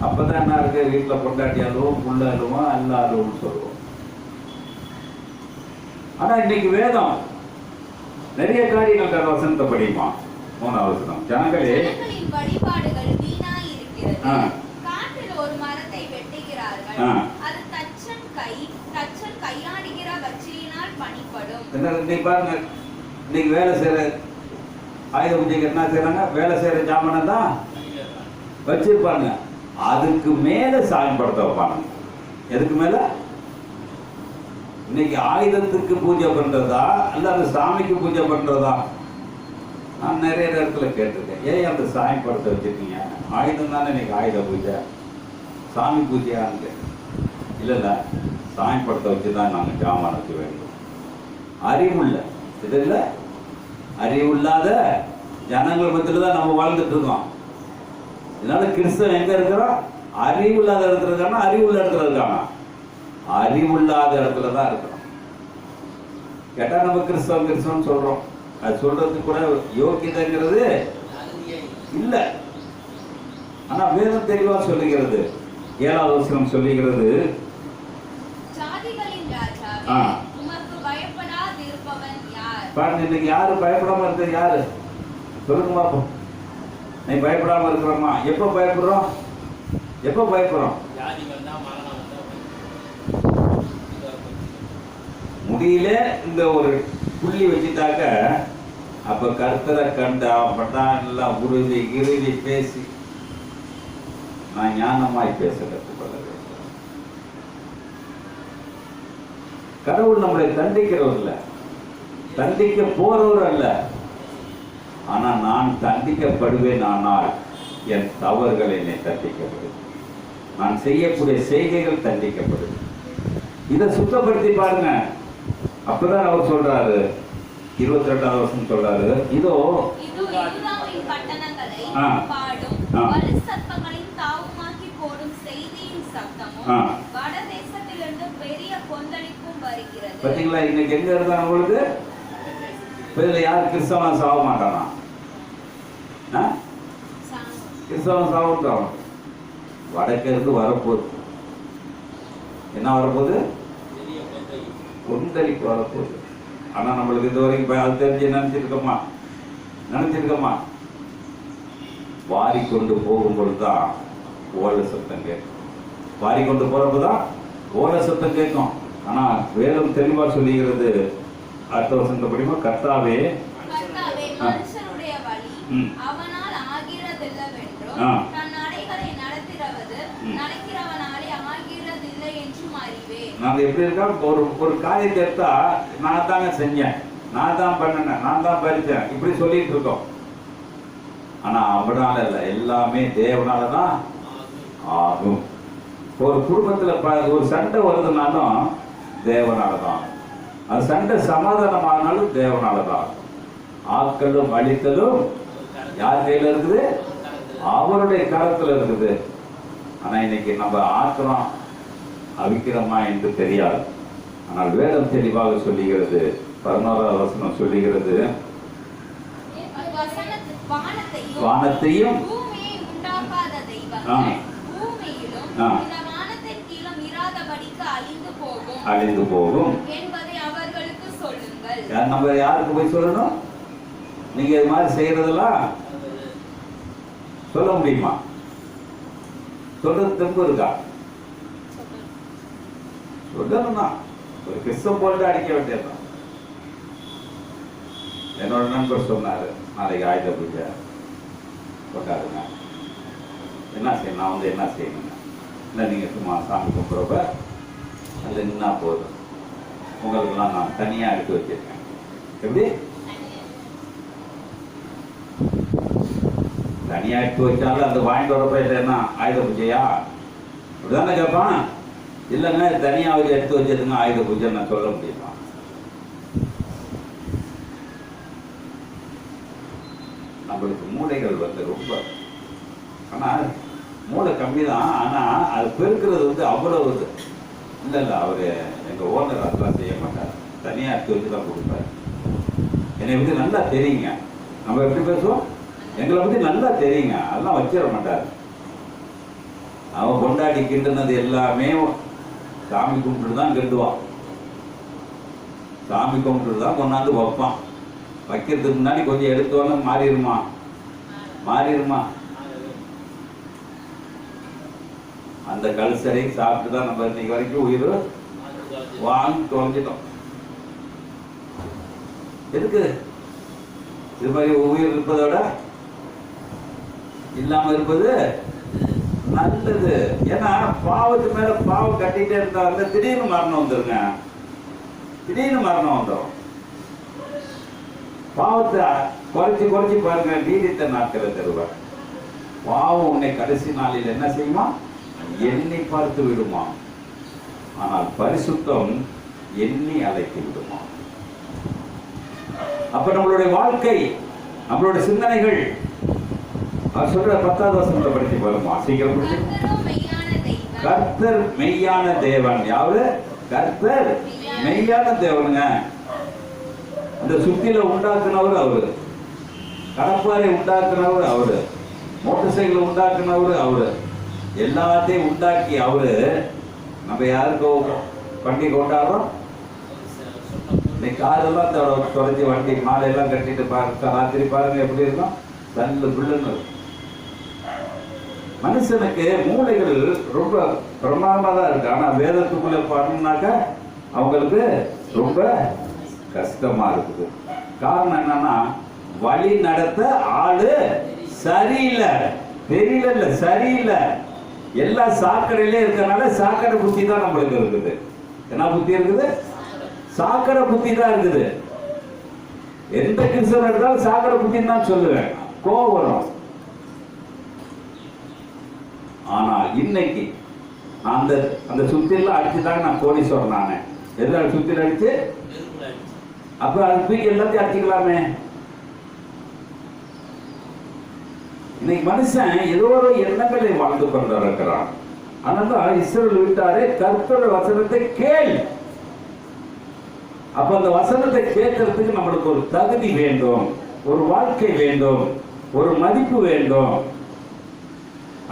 அப்பதான் என்ன இருக்கு, வீட்டில் கொண்டாட்டி அழுவோம், புள்ள அழுவோம், அல்ல அழுவோம்னு சொல்லுவோம். ஆனா இன்னைக்கு வேதம் நிறைய காரியங்கள் வசனத்தை படிக்குமா? 3ஆம் வசனம், ஜனங்களே வழிபாடுகள் வீணாய் இருக்கிறது. காட்டில் ஒரு மரத்தை வெட்டுகிறார்கள், அது தச்சன் கையாடுகிற வச்சியினால் பணிப்படும். இன்னைக்கு பாருங்க, இன்னைக்கு வேலை செய்யற ஆயுத பூஜைக்கு என்ன செய்யறாங்க? வேலை செய்யற ஜாமானை தான் வச்சிருப்பாங்க. அதுக்கு மேல சாயப்படுத்த வைப்பாங்க. எதுக்கு மேல? இன்னைக்கு ஆயுதத்துக்கு பூஜை பண்றதா அல்ல அந்த சாமிக்கு பூஜை பண்றதா? நான் நிறைய இடத்துல கேட்டிருக்கேன், ஏன் அந்த சாயப்படுத்த வச்சிருக்கீங்க? ஆயுதம் தானே இன்னைக்கு ஆயுத பூஜை, சாமி பூஜையான்னு கேட்டேன். இல்லை சாயப்படுத்த வச்சுதான் நாங்கள் ஜாமானுக்கு வேண்டும். அறிவுள்ள இது இல்லை, அறிவுள்ளாத ஜனங்கள் மத்தியில தான் நம்ம வாழ்ந்துட்டு இருக்கோம். இதனால கிறிஸ்தவன் எங்க இருக்கிறோம்? அறிவுள்ளாத இடத்துல இருக்கானா அறிவுள்ள இடத்துல இருக்கானா? அறிவுள்ளாத இடத்துல தான் இருக்கிறோம். கேட்டா நம்ம கிறிஸ்தவன் சொல்றோம். அது சொல்றதுக்கு கூட யோக்கியதைங்கிறது இல்ல. ஆனா வேதம் தெளிவா சொல்லுகிறது. 7ஆவது வசனம் சொல்லுகிறது, பாருங்க இன்னைக்கு யாரு பயப்படாம இருக்கிறது? யாரு சொல்லுங்க பாப்போம். நீ பயப்படாம இருக்கிறோமா? எப்ப பயப்படுறோம்? எப்ப பயப்படுறோம்? முடியல இந்த ஒரு புள்ளி வச்சுட்டாக்க அப்ப கர்த்தரை கண்டா பட்டான் எல்லாம் உருவி பேசி நான் ஞானமாய் பேச கற்றுக்கொள்ள வேண்டும். கடவுள் நம்மளை தண்டிக்கிறவர் இல்ல, தண்டிக்க போறவர் அல்ல. ஆனா நான் தண்டிக்கப்படுவேன், ஆனால் என் தவறுகள் என்னை தண்டிக்கப்படும். நான் செய்யக்கூடிய செய்கைகள் தண்டிக்கப்படும். இதை சுத்தப்படுத்தி பாருங்க. அப்பதான் அவர் சொல்றாரு, 22ஆவது வசனம் சொல்றாரு, இதோ பாத்தீங்களா? இன்னைக்கு எங்க இருந்தா உங்களுக்கு யாரு கிறிஸ்தவன் சாக மாட்டானா? கிறிஸ்தவன் சாவட்டும். வடக்கு இருந்து வரப்போகுது. என்ன வரப்போகுது? கொந்தளிப்பு வரப்போகுது. ஆனா நம்மளுக்கு இது வரைக்கும் அது தெரிஞ்சு நினைச்சிருக்கோமா? வாரி கொண்டு போகும்பொழுதுதான் ஓல சத்தம் கேட்கும். வாரி கொண்டு போறப்பதான் ஓல சத்தம் கேட்கும். ஆனா வேதம் தெளிவா சொல்லுகிறது, அடுத்த வசனத்தை படிமா, கர்த்தாவே மனுஷனுடைய வழி அவனால் ஆகிறதில்லவென்றும் தன் நடைகளை நடக்கிறவனாலே ஆகிறதில்லை என்றும் அறிவேன். நாங்க எப்படி இருக்கோம்? ஒரு காரியத்தை எடுத்தா நான் தாங்க செஞ்சேன், நான் தான் பண்ணினேன், நான் தான் பறிச்சேன், இப்படி சொல்லிட்டு இருக்கோம். ஆனா அவனால இல்ல, எல்லாமே தேவனாலதான் ஆகும். ஒரு குடும்பத்துல ஒரு சண்டை வருதுனாலும் தேவனாலதான். அது சண்டை சமாதானமானாலும் தேவனாலதான். ஆக்களும் அழித்தலும் யார் கையில இருக்குது? அவருடைய கரத்துல இருக்குது. ஆனா இன்னைக்கு நம்ம ஆக்கிறோம் அவிக்கிறோமா என்று தெரியாது. ஆனால் வேதம் தெளிவாக சொல்லுகிறது. 11ஆவது வசனம் சொல்லுகிறது, வானத்தையும் அழிந்து போகும் என்பதை அவர்களுக்கு சொல்லுங்கள். நம்ம யாருக்கு போய் சொல்லணும்? நீங்க இது மாதிரி செய்யறதெல்லாம் சொல்ல முடியுமா? சொல்றது தெம்பு இருக்கா? சொல்லணும்னா ஒரு கிறிஸ்தவம் போட்டு அடிக்க வேண்டியதுதான். என்னோட நண்பர் சொன்னாரு, நாளைக்கு ஆயுத பூஜை கொண்டாடுங்க, என்ன செய்யணும்? நான் வந்து என்ன செய்யணுங்க? இல்லை நீங்க சும்மா சாமி கும்பிட்றப்ப அதில் நின்னா போதும், உங்களுக்கெல்லாம் நான் தனியாக எடுத்து வச்சிருக்கேன். எப்படி தனியா எடுத்து வச்சாலும் அந்த வாங்கிட்டு வர போயிட்டு என்ன ஆயுத பூஜையா அப்படிதானே கேட்பான். இல்லைங்க தனியா வச்சு எடுத்து வச்சதுங்க ஆயுத பூஜை நான் சொல்ல முடியுமா? நம்மளுக்கு மூளைகள் வந்து ரொம்ப, ஆனால் மூளை கம்மி தான். ஆனால் அது பெருக்கிறது வந்து அவ்வளவு இது இல்லை. அவர் எங்கள் ஓனர் அதெல்லாம் செய்ய மாட்டார். தனியாக எடுத்து வச்சு தான் கொடுப்பாரு. என்னை பற்றி நல்லா தெரியுங்க. நம்ம எப்படி பேசுவோம், எங்களை பற்றி நல்லா தெரியுங்க. அதெல்லாம் வச்சிட மாட்டார். அவன் கொண்டாடி கிண்டுனது எல்லாமே சாமி கும்பிட்டு தான் கிண்டுவான். சாமி கும்பிட்டு தான் கொண்டாந்து வைப்பான். வைக்கிறதுக்கு முன்னாடி கொஞ்சம் எடுத்தோன்னு மாறிடுமா. அந்த கல்சரை சாப்பிட்டு தான் நம்ம இன்னைக்கு வரைக்கும் உயிர் வாங்கி தொலைஞ்சிட்டோம். எதுக்கு இது மாதிரி உயிர் இருப்பதோட இல்லாம இருப்பது நல்லது. ஏன்னா பாவத்து மேல பாவம் கட்டிட்டே இருந்தா திடீர்னு மரணம் வந்துருங்க. திடீர்னு மரணம் வந்துடும். பாவத்தை குறைச்சி பாருங்க. நீடித்த நாட்களை தருவார். பாவம் உன்னை கடைசி நாளில் என்ன செய்யுமா, எண்ணி பார்த்து விடுமா. ஆனால் பரிசுத்தம் எண்ணி அழைத்து விடுமா. அப்ப நம்மளுடைய வாழ்க்கை, நம்மளுடைய சிந்தனைகள், அவர் சொல்ற 10வது வசனத்தை படிச்சு பாருமா. சீக்கிரம் படிச்சு. கர்த்தர் மெய்யான தேவன். யாரு கர்த்தர்? மெய்யான தேவனுங்க. அந்த சுத்தில உண்டாக்குனவர் அவரு, கடப்பாறை உண்டாக்குனவர் அவரு, மோட்டர் சைக்கிள் உண்டாக்குனவர் அவரு, எல்லாத்தையும் உண்டாக்கி அவரு. நம்ம யாருக்கு வண்டி கொண்டாடுறோம்? இன்னைக்கு காரெல்லாம் தொடச்சி வண்டி மாலையெல்லாம் கட்டிட்டு பாருங்க, ராத்திரி பாருங்க எப்படி இருக்கும், தள்ளு புல்லுன்னு. மனுஷனுக்கு மூளைகள் ரொம்ப பிரமாதமா தான் இருக்கு. ஆனா வேதத்துக்குள்ள பண்ணாக்கா அவங்களுக்கு ரொம்ப கஷ்டமா இருக்குது. காரணம் என்னன்னா, வழி நடத்த ஆளு சரியில்லை. தெரியல, சரியில்லை. எல்லா சாக்கடையிலே இருக்கனால சாக்கடை புத்தி தான் நம்மளுக்கு இருக்குது. என்ன புத்தி இருக்குது? சாக்கடை புத்தி தான் இருக்குது. எந்த கிறிஸ்தவன் எடுத்தாலும் சாக்கடை புத்தின்னு தான் சொல்லுவேன். கோபம் வரும். ஆனா இன்னைக்கு அந்த சுத்திலாம் அடிச்சுட்டாங்க. நான் கோடீஸ்வரன் நானே. எல்லாம் சுத்தில அடிச்சு அப்ப அது தூக்கி எல்லாத்தையும் அடிச்சுக்கலாமே. இன்னைக்கு மனுஷன் ஏதோ ஒரு எண்ணங்களை வாழ்ந்து கொண்டிருக்கிறான். அதனால இஸ்ரவேல் வீட்டாரே கர்த்தருடைய வசனத்தை கேள். அப்ப அந்த வசனத்தை கேட்கறதுக்கு நம்மளுக்கு ஒரு தகுதி வேண்டும், ஒரு வாழ்க்கை வேண்டும், ஒரு மதிப்பு வேண்டும்.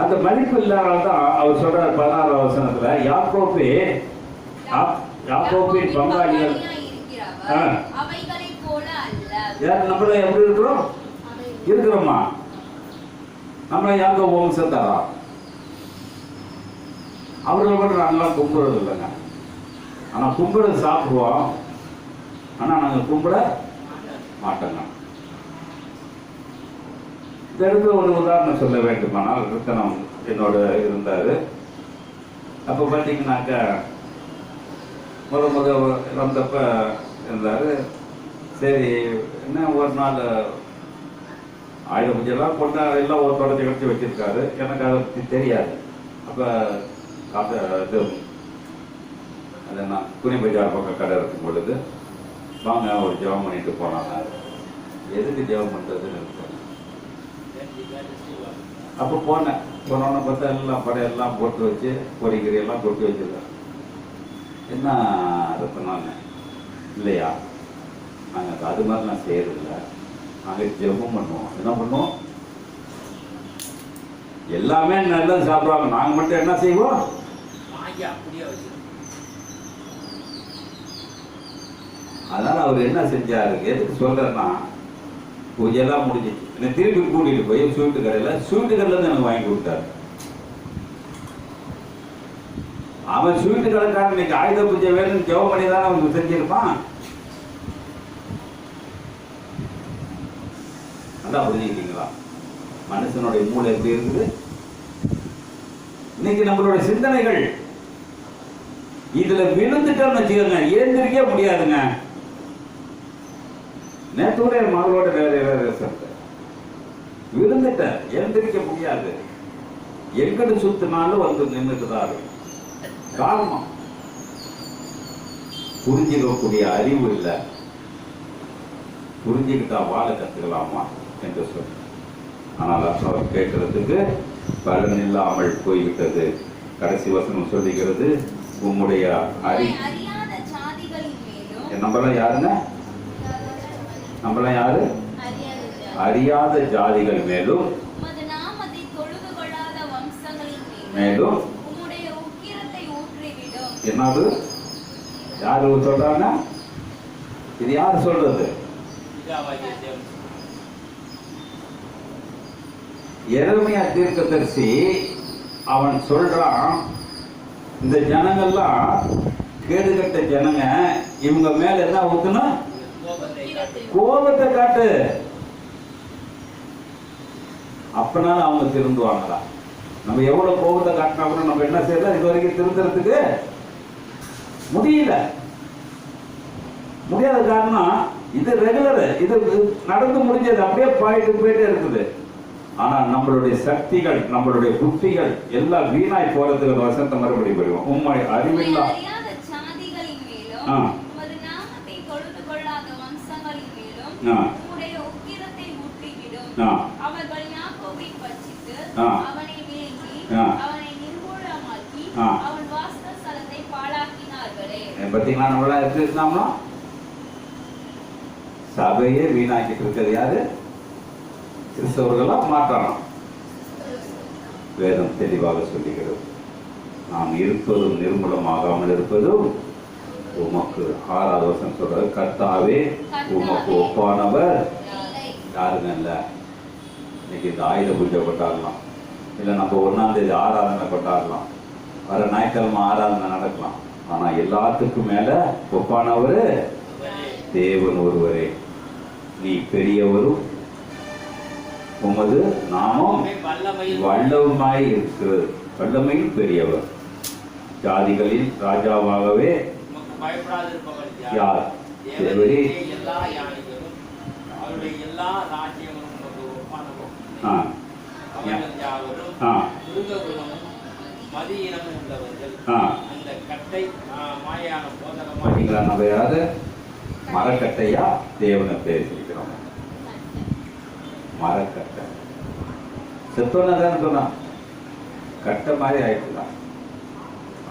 அந்த மதிப்பு இல்லாதான் அவர் சொல்றார் 16வது வசனத்துல, யாக்கோபின் பங்காளிகள் நம்மள எப்படி இருக்கிறோம் இருக்கிறோமா? நம்மள யாக்கோபு வம்சத்தாரா? அவர்கள் மட்டும் நாங்களாம் கும்பிடுறது இல்லைங்க. ஆனா கும்பிடுறது சாப்பிடுவோம். ஆனா நாங்க கும்பிட மாட்டோங்க. இந்த இடத்துல ஒரு உதாரணம் சொல்ல வேண்டுமானால், கிருத்தனம் என்னோட இருந்தாரு. அப்ப பார்த்தீங்கன்னாக்கா முத வந்தப்ப இருந்தாரு. சரி, என்ன ஒரு நாள் ஆயுத பூஜைலாம் கொண்டா எல்லாம் ஒரு தொடர்ச்சி கழிச்சு வச்சிருக்காரு. எனக்கு அதை பற்றி தெரியாது. அப்போ அது என்ன துணி பஜார் பக்கம் கடை இருக்கும் பொழுது, வாங்க ஒரு ஜெபம் பண்ணிட்டு போனாங்க. எதுக்கு ஜெபம் பண்ணுறதுன்னு இருக்கு. அப்போ போனோன்னு பார்த்தா எல்லாம் படையெல்லாம் போட்டு வச்சு பொறிக்கறியெல்லாம் கொட்டி வச்சிருக்காங்க. என்ன ரத்தனான்னு இல்லையா, நாங்கள் அது மாதிரிலாம் செய்யறதில்ல, நாங்கள் ஜெபம் பண்ணுவோம். என்ன பண்ணுவோம்? எல்லாமே நல்லது சாப்பிடுவாங்க, நாங்கள் மட்டும் என்ன செய்வோம்? அதனால அவர் என்ன செஞ்சாரு, எதுக்கு சொல்றேன்னா, பூஜையெல்லாம் முடிஞ்சிச்சு. என்னை திருப்பி கூட்டிட்டு போய் ஸ்வீட்டு கடையில இருந்து எனக்கு வாங்கி கொடுத்தாரு. அவன் ஸ்வீட்டு கடைக்காரன் இன்னைக்கு ஆயுத பூஜை வேணும்னு ஜெபம் பண்ணி தானே அவனுக்கு செஞ்சிருப்பான். நல்லா புரிஞ்சுக்கிட்டீங்களா? மனுஷனுடைய மூளை எப்படி இருக்குது? இன்னைக்கு நம்மளுடைய சிந்தனைகள் இதுல விழுந்துட்டோம்னு வச்சுக்கோங்க, ஏந்திரிக்க முடியாதுங்க. நேற்று கூட என் மகளோட வேற விழுந்துட்டேன், எழுந்திருக்க முடியாது. எங்கன்னு சுத்தினாலும் வந்து நின்றுட்டுதான். காரணம் புரிஞ்சுக்கக்கூடிய அறிவு இல்லை. புரிஞ்சுக்கிட்டா வாழ கத்துக்கலாமா என்று சொன்ன. ஆனால் அவர் கேட்கறதுக்கு பலன் இல்லாமல் போய்விட்டது. கடைசி வசனம் சொல்லுகிறது, உம்முடைய அறியாத ஜாதிகளின் மேலும். நம்மளாம் யாருங்க? நம்மளாம் யாரு? அறியாத ஜாதிகள் மேலும் உமது நாமத்தை தொழுது கொள்ளாத வம்சங்களின் மேலும் உம்முடைய உக்கிரத்தை ஊற்றிவிடும். என்னது? யாரு சொல்றாங்க? இது யாரு சொல்றது? எரேமியா தீர்க்கதரிசி அவன் சொல்றான், இந்த ஜனங்கள்லாம் கேடுகட்ட ஜனங்க, இவங்க மேல என்ன ஊத்தணும்? கோபத்தை காட்டு. அப்பனால அவங்க திருந்துவாங்களா? நம்ம எவ்வளவு கோபத்தை காட்டினா கூட நம்ம என்ன செய்யலாம்? இது வரைக்கும் திருந்துறதுக்கு முடியல. முடியாத காரணம் இது ரெகுலர், இது நடந்து முடிஞ்சது, அப்படியே போயிட்டே இருக்குது. ஆனா நம்மளுடைய சக்திகள், நம்மளுடைய புத்திகள் எல்லாம் வீணாய் போறதுக்கு வசனத்தை மறுபடி வருவோம். உண்மை அறிவில்லா ஜாதிகளின் மேலும் உமது நாமத்தை தொழுது கொள்ளாத வம்சங்களின் மேலும் உம்முடைய உக்கிரத்தை ஊற்றிவிடும். அவர்கள் யாக்கோபை பட்சித்து அவனை விழுங்கி அவனை நிர்மூலமாக்கி அவன் வாசஸ்தலத்தை பாழாக்கினார்களே. பார்த்தீங்களா? நம்மளா எடுத்துக்கிட்டோம்னா சபையே வீணாக்கிட்டு இருக்கிறது யாரு? கிறிஸ்தவர்களாம் மாற்றணும். வேதம் தெளிவாக சொல்லுகிறது, நாம் இருப்பதும் நிர்மூலமாகாமல் இருப்பதும் உமக்கு. 6வது வசனம் சொல்றது, கர்த்தாவே உமக்கு ஒப்பானவர் யாருங்க இல்ல. இன்னைக்கு இந்த ஆயுத பூஜை கொண்டாடலாம், இல்லை நம்ம 1ஆம் தேதி ஆராதனை கொண்டாடலாம், வர ஞாயிற்றுக்கிழமை ஆராதனை நடக்கலாம். ஆனா எல்லாத்துக்கும் மேல ஒப்பானவர் தேவன் ஒருவரே. நீ பெரியவரும் உமது நாமும் வல்லவுமாய் இருக்கிறது. வல்லமையில் பெரியவர், ஜாதிகளில் ராஜாவாகவே யார்? தேவரே. நம்ம யாரு? மரக்கட்டையா தேவனை பேசிக்கிறோம். மரக்கட்டை செத்தோன்னு சொன்னான், கட்டை மாதிரி ஆயிடுச்சுதான்.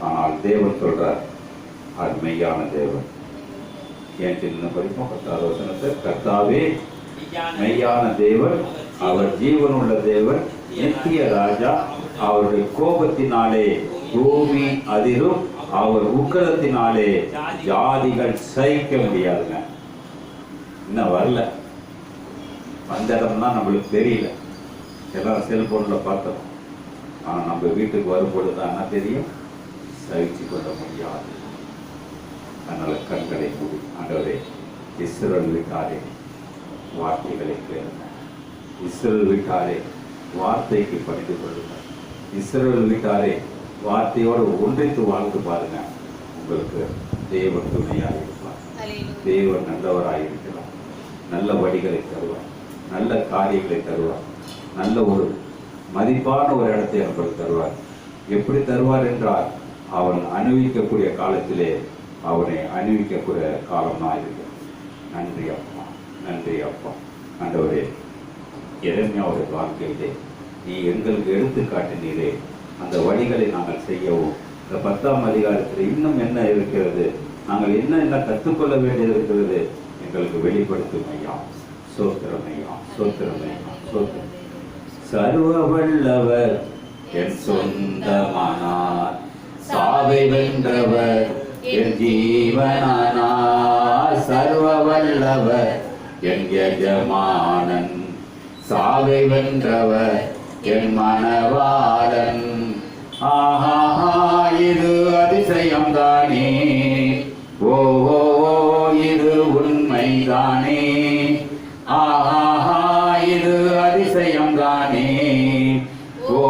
ஆனால் தேவன் சொல்றார், அது மெய்யான தேவன். ஏன் சின்ன படிப்போம் 10வது வசனத்தை, கர்த்தாவே மெய்யான தேவன், அவர் ஜீவனுள்ள தேவன், நித்திய ராஜா. அவருடைய கோபத்தினாலே பூமி அதிரும், அவர் உக்கிரத்தினாலே ஜாதிகள் சகிக்க முடியாதுங்க. இன்னும் வரல, அந்த இடம்னா நம்மளுக்கு தெரியல. எல்லாரும் செல்போன்ல பார்த்தோம். ஆனா நம்ம வீட்டுக்கு வரும்பொழுது தான் என்ன தெரியும்? சகிச்சு கொள்ள முடியாது. அதனால கண்களை மூடி, ஆண்டவரே இஸ்ரவேல் வீட்டாரே வார்த்தைகளை கேளுங்க. இஸ்ரவேல் வீட்டாரே வார்த்தைக்கு பணிந்து கொள்ளுங்க. இஸ்ரவேல் வீட்டாரே வார்த்தையோடு ஒன்றித்து வாழ்ந்து பாருங்க. உங்களுக்கு தேவன் துணையாக இருப்பார். தேவன் நல்லவராக இருக்கிறார். நல்ல வழிகளை தருவார், நல்ல காரியங்களை தருவார், நல்ல ஒரு மதிப்பான ஒரு இடத்தை நம்மளுக்கு தருவார். எப்படி தருவார் என்றால், அவன் அனுபவிக்கக்கூடிய காலத்திலே அவனை அனுபவிக்கக்கூடிய காலம்தான் இருக்கு. நன்றி அப்பா, நன்றி அப்பா. ஆண்டவரே, எரேமியாவுடைய வாழ்க்கையிலே நீ எங்களுக்கு எடுத்து காட்டினீரே, அந்த வழிகளை நாங்கள் செய்யவும், இந்த 10ஆம் அதிகாரத்தில் இன்னும் என்ன இருக்கிறது, நாங்கள் என்ன கற்றுக்கொள்ள வேண்டியது இருக்கிறது, எங்களுக்கு வெளிப்படுத்தும் ஐயா. சோத்திரம் ஐயா, சோத்திரம் ஐயா, சோத்திரம். சர்வ வல்லவர் என் சொந்தமானார், சாவை வென்றவர் என் ஜீவனானார். சர்வ வல்லவர் என் எஜமானன், சாவை வென்றவர் என் மணவாளன். ஆஹா, இது அதிசயம் தானே, ஓ இது உண்மைதானே. ஆஹா, இது அதிசயம் தானே, ஓ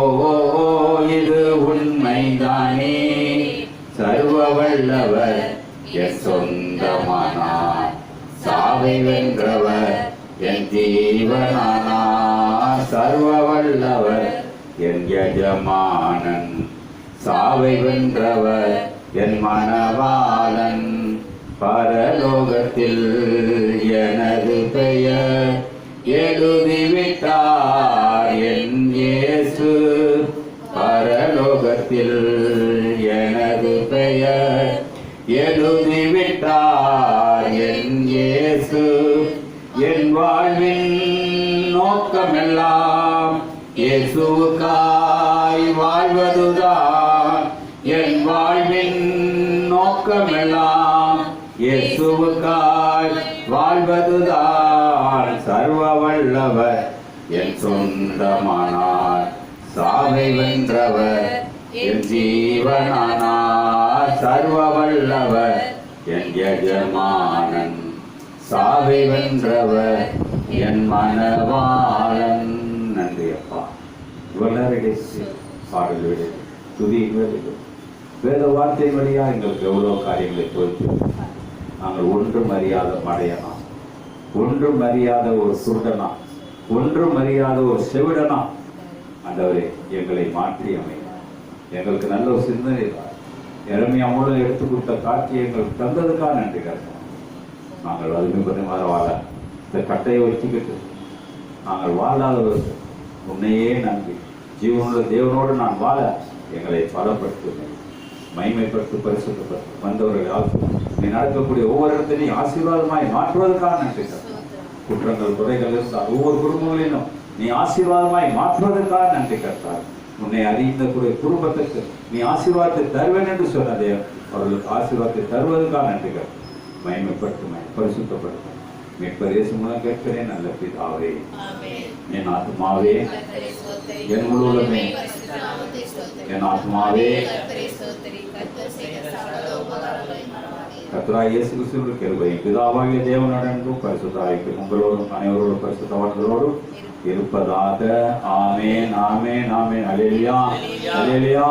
இது உண்மைதானே. சர்வ வல்லவர் என் சொந்தமானார், சாவை வென்றவர் என் ஜீவனானார். சர்வ வல்லவர் என் எஜமானன், சாவை வென்றவர் என் மணவாளன். பரலோகத்தில் எனது பெயர் எழுதிவிட்டார் என் இயேசு. பரலோகத்தில் எனது பெயர் எழுதிவிட்டார் என் இயேசு. என் வாழ்வின் நோக்கமெல்லாம் இயேசுவுக்காய் வாழ்வதுதான். என் வாழ்வின் நோக்கமெல்லாம் இயேசுவுக்காய் வாழ்வதுதான். சர்வ வல்லவர் என் சொந்தமானார், சாவை வென்றவர் என் ஜீவனானார். சர்வ வல்லவர் என் எஜமானன், சாவை வென்றவர் என் மணவாளன். நன்றி அப்பா. இவ்வளவு பாடல்கள் துதிகள் வேத வார்த்தை வழியா எங்களுக்கு எவ்வளவு காரியங்களை பொறுத்து நாங்கள் ஒன்றும் அறியாத மடையனா, ஒன்றும் அறியாத ஒரு சுருடனா, ஒன்றும் அறியாத ஒரு செவிடனா ஆண்டவரே எங்களை மாற்றி அமைங்க. எங்களுக்கு நல்ல ஒரு சிந்தனை இறமையா மூலம் எடுத்து கொடுத்த காட்சியை எங்களுக்கு தந்ததுக்காக நன்றி கருத்தோம். நாங்கள் அதுமே கொஞ்சமாக வாழ இந்த கட்டையை வச்சுக்கிட்டு நாங்கள் வாழாதவர்கள் உன்னையே நம்பி ஜீவனோட தேவனோடு நான் வாழ எங்களை பலப்படுத்துவேன், மகிமைப்படுத்து, பரிசுத்தப்படுத்து. வந்தவர்கள் நீ நடக்கக்கூடிய ஒவ்வொரு இடத்திலையும் ஆசீர்வாதமாய் மாற்றுவதற்காக நன்றி கருத்தோம். குற்றங்கள் குறைகள் இருந்தால் ஒவ்வொரு குடும்பங்களிலும் நீ ஆசீர்வாதமாய் மாற்றுவதற்காக நன்றி கர்த்தார். உன்னை அறிந்த குடும்பத்துக்கு நீ ஆசீர்வாதத்தை தருவேன் என்று சொன்னதே அவர்களுக்கு ஆசீர்வாதத்தை தருவதற்காக நன்றி கர்த்தார். மகிமைப்படுத்துமை, பரிசுத்தப்படுத்தும். மீட்பர் இயேசு மூலம் கேட்கிறேன் நல்ல பிதாவே. என் ஆத்மாவே என் முழுவதுமே, என் ஆத்மாவே கர்த்தராகிய இயேசு கிறிஸ்துவின் கிருபையும் பிதாவாகிய தேவனுடனும் பரிசுத்தாவிக்கு உங்களோடும் அனைவரோடும் பரிசுத்தவான்களோடும் இருப்பதாக. ஆமென், ஆமென், ஆமென். அல்லேலூயா, அல்லேலூயா.